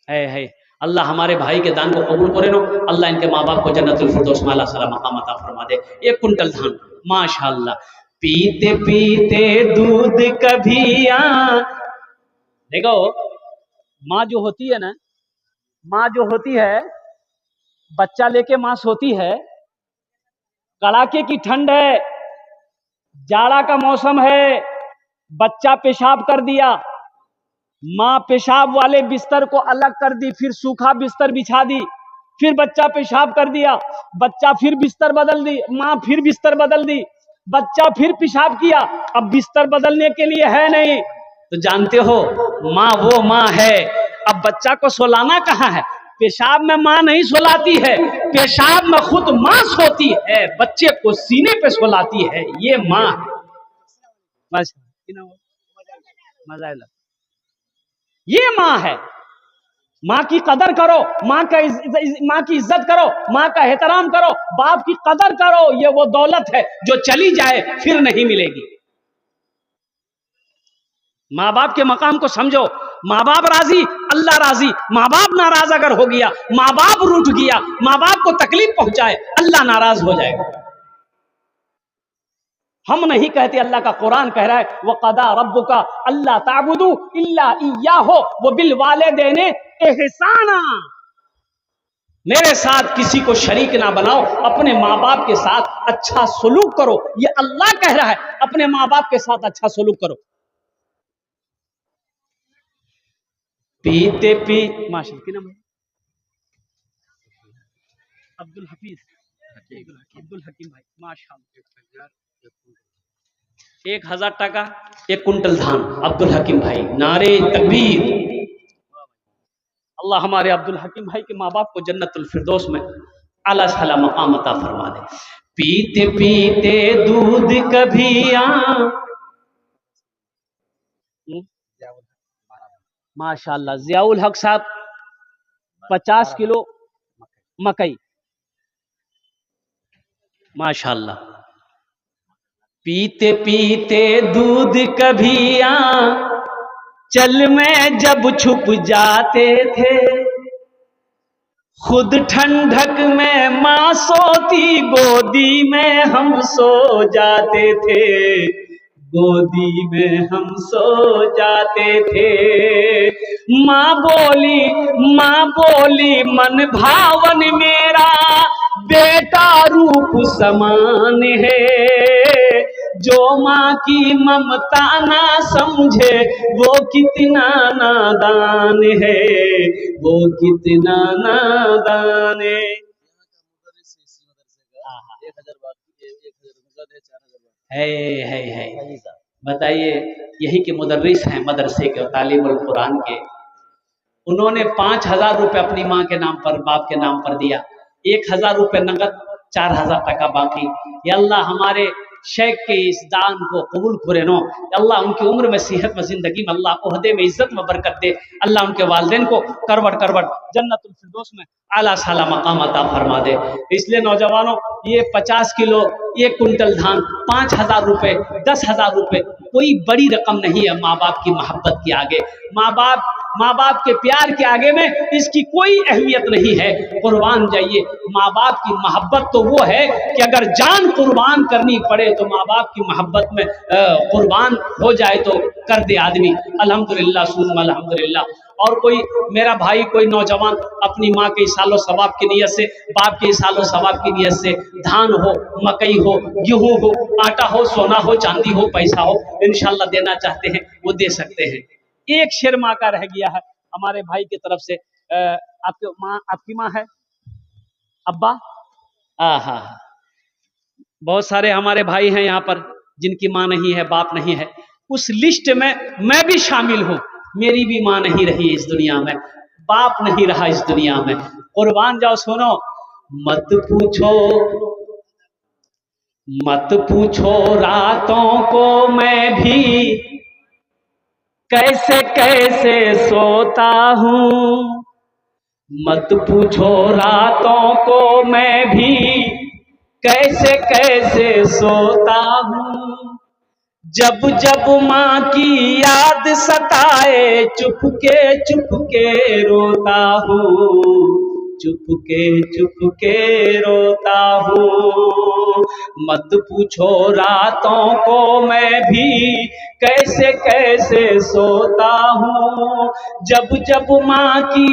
है। अल्लाह हमारे भाई के दान को कबूल करे नो, अल्लाह इनके माँ बाप को जन्नतुल फिरदौस में आला साला मकाम अता फरमा दे। 1 कुंटल धान, माशाल्लाह। पीते पीते दूध कभी देखो, माँ जो होती है ना, माँ जो होती है, बच्चा लेके माँ सोती है, कड़ाके की ठंड है, जाड़ा का मौसम है, बच्चा पेशाब कर दिया, माँ पेशाब वाले बिस्तर को अलग कर दी, फिर सूखा बिस्तर बिछा दी, फिर बच्चा पेशाब कर दिया, बच्चा फिर बिस्तर बदल दी, माँ फिर बिस्तर बदल दी, बच्चा फिर पेशाब किया, अब बिस्तर बदलने के लिए है नहीं। तो जानते हो, माँ वो माँ है। अब बच्चा को सोलाना कहाँ है? पेशाब में माँ नहीं सोलाती है, पेशाब में खुद माँ सोती है, बच्चे को सीने पे सोलाती है, ये माँ है। मजा, ये माँ है। माँ की कदर करो, माँ की इज्जत करो, माँ का एहतराम करो, बाप की कदर करो। ये वो दौलत है जो चली जाए फिर नहीं मिलेगी। माँ बाप के मकाम को समझो। माँ बाप राजी, अल्लाह राजी। माँ बाप नाराज अगर हो गया, माँ बाप रूठ गया, माँ बाप को तकलीफ पहुंचाए, अल्लाह नाराज हो जाएगा। हम नहीं कहते, अल्लाह का कुरान कह रहा है, वक़दा रब्बुका अल्ला ताबुदू इल्ला इय्याहु व बिल वालिदैनि इहसाना। मेरे साथ किसी को शरीक ना बनाओ, अपने माँ बाप के साथ अच्छा सलूक करो। ये अल्लाह कह रहा है, अपने माँ बाप के साथ अच्छा सलूक करो। पीते पी माशाअल्लाह, क्या नाम है? अब्दुल हफीज, अब्दुल हकीम भाई, माशाअल्लाह। 1000 टका 1 कुंटल धान, अब्दुल हकीम भाई, नारे तकबीर। अल्लाह हमारे अब्दुल हकीम भाई के माँ बाप को जन्नतुल फिरदौस में आला साला मकाम अता फरमा दे। पीते पीते दूध कभी माशाअल्लाह, जियाउल हक साहब 50 किलो मकई, माशाअल्लाह। पीते पीते दूध कभी चल में जब छुप जाते थे, खुद ठंडक में माँ सोती, गोदी में हम सो जाते थे, गोदी में हम सो जाते थे। माँ बोली मन भावन मेरा बेटा रूप समान है। जो माँ की ममता ना समझे वो कितना नादान है, वो कितना नादान है। 1000 बाकी 1000 नगद है, 4000 बाकी है हाजी साहब। बताइए, यही के मुदर्रिस हैं मदरसे के और तालीमुल कुरान के, उन्होंने 5,000 रुपये अपनी माँ के नाम पर, बाप के नाम पर दिया, 1,000 रुपये नगद, 4,000 टका बाकी। या अल्लाह हमारे शेख के इस दान को कबूल करे नो, अल्लाह उनकी उम्र में, सेहत में, जिंदगी में अल्लाह ओहदे में, इज्जत में बरकत दे, अल्लाह उनके वालिदैन को करवट करवट जन्नतुल फिरदौस में आला साला मकाम अता फरमा दे। इसलिए नौजवानों, ये 50 किलो, 1 कुंटल धान, 5,000 रुपये, 10,000 रुपये कोई बड़ी रकम नहीं है माँ बाप की मोहब्बत के आगे, माँ बाप के प्यार के आगे में इसकी कोई अहमियत नहीं है। कुर्बान जाइए, माँ बाप की मोहब्बत तो वो है कि अगर जान कुर्बान करनी पड़े तो माँ बाप की मोहब्बत में कुर्बान हो जाए तो कर दे आदमी। अल्हम्दुलिल्लाह सुम्मा अल्हम्दुलिल्लाह। और कोई मेरा भाई, कोई नौजवान अपनी माँ के इसालो सवाब की नीयत से, बाप के इसालो सवाब की नीयत से, धान हो, मकई हो, गेहूँ हो, आटा हो, सोना हो, चांदी हो, पैसा हो, इंशाल्लाह देना चाहते हैं वो दे सकते हैं। एक शेर माँ का रह गया है हमारे भाई की तरफ से। आपकी माँ है अब्बा? आहा, बहुत सारे हमारे भाई हैं यहाँ पर जिनकी माँ नहीं है, बाप नहीं है। उस लिस्ट में मैं भी शामिल हूँ। मेरी भी माँ नहीं रही इस दुनिया में, बाप नहीं रहा इस दुनिया में। कुर्बान जाओ, सुनो, मत पूछो रातों को मैं भी कैसे कैसे सोता हूँ, मत पूछो रातों को मैं भी कैसे कैसे सोता हूँ, जब जब माँ की याद सताए चुपके रोता हूँ, चुपके रोता हूँ। मत पूछो रातों को मैं भी कैसे कैसे सोता हूँ, जब जब माँ की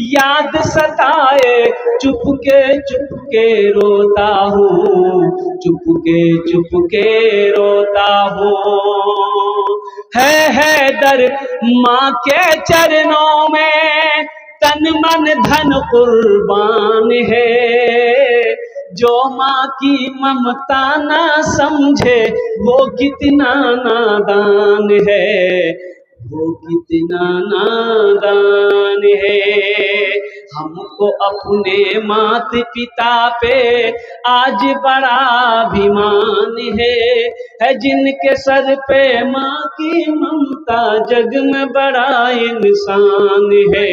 याद सताए चुपके रोता हूँ, चुपके रोता हूँ। है दर माँ के चरणों में तन मन धन कुर्बान है, जो माँ की ममता ना समझे वो कितना नादान है, वो कितना नादान है। हमको अपने मात पिता पे आज बड़ा अभिमान है जिनके सर पे माँ की ममता जग में बड़ा इंसान है।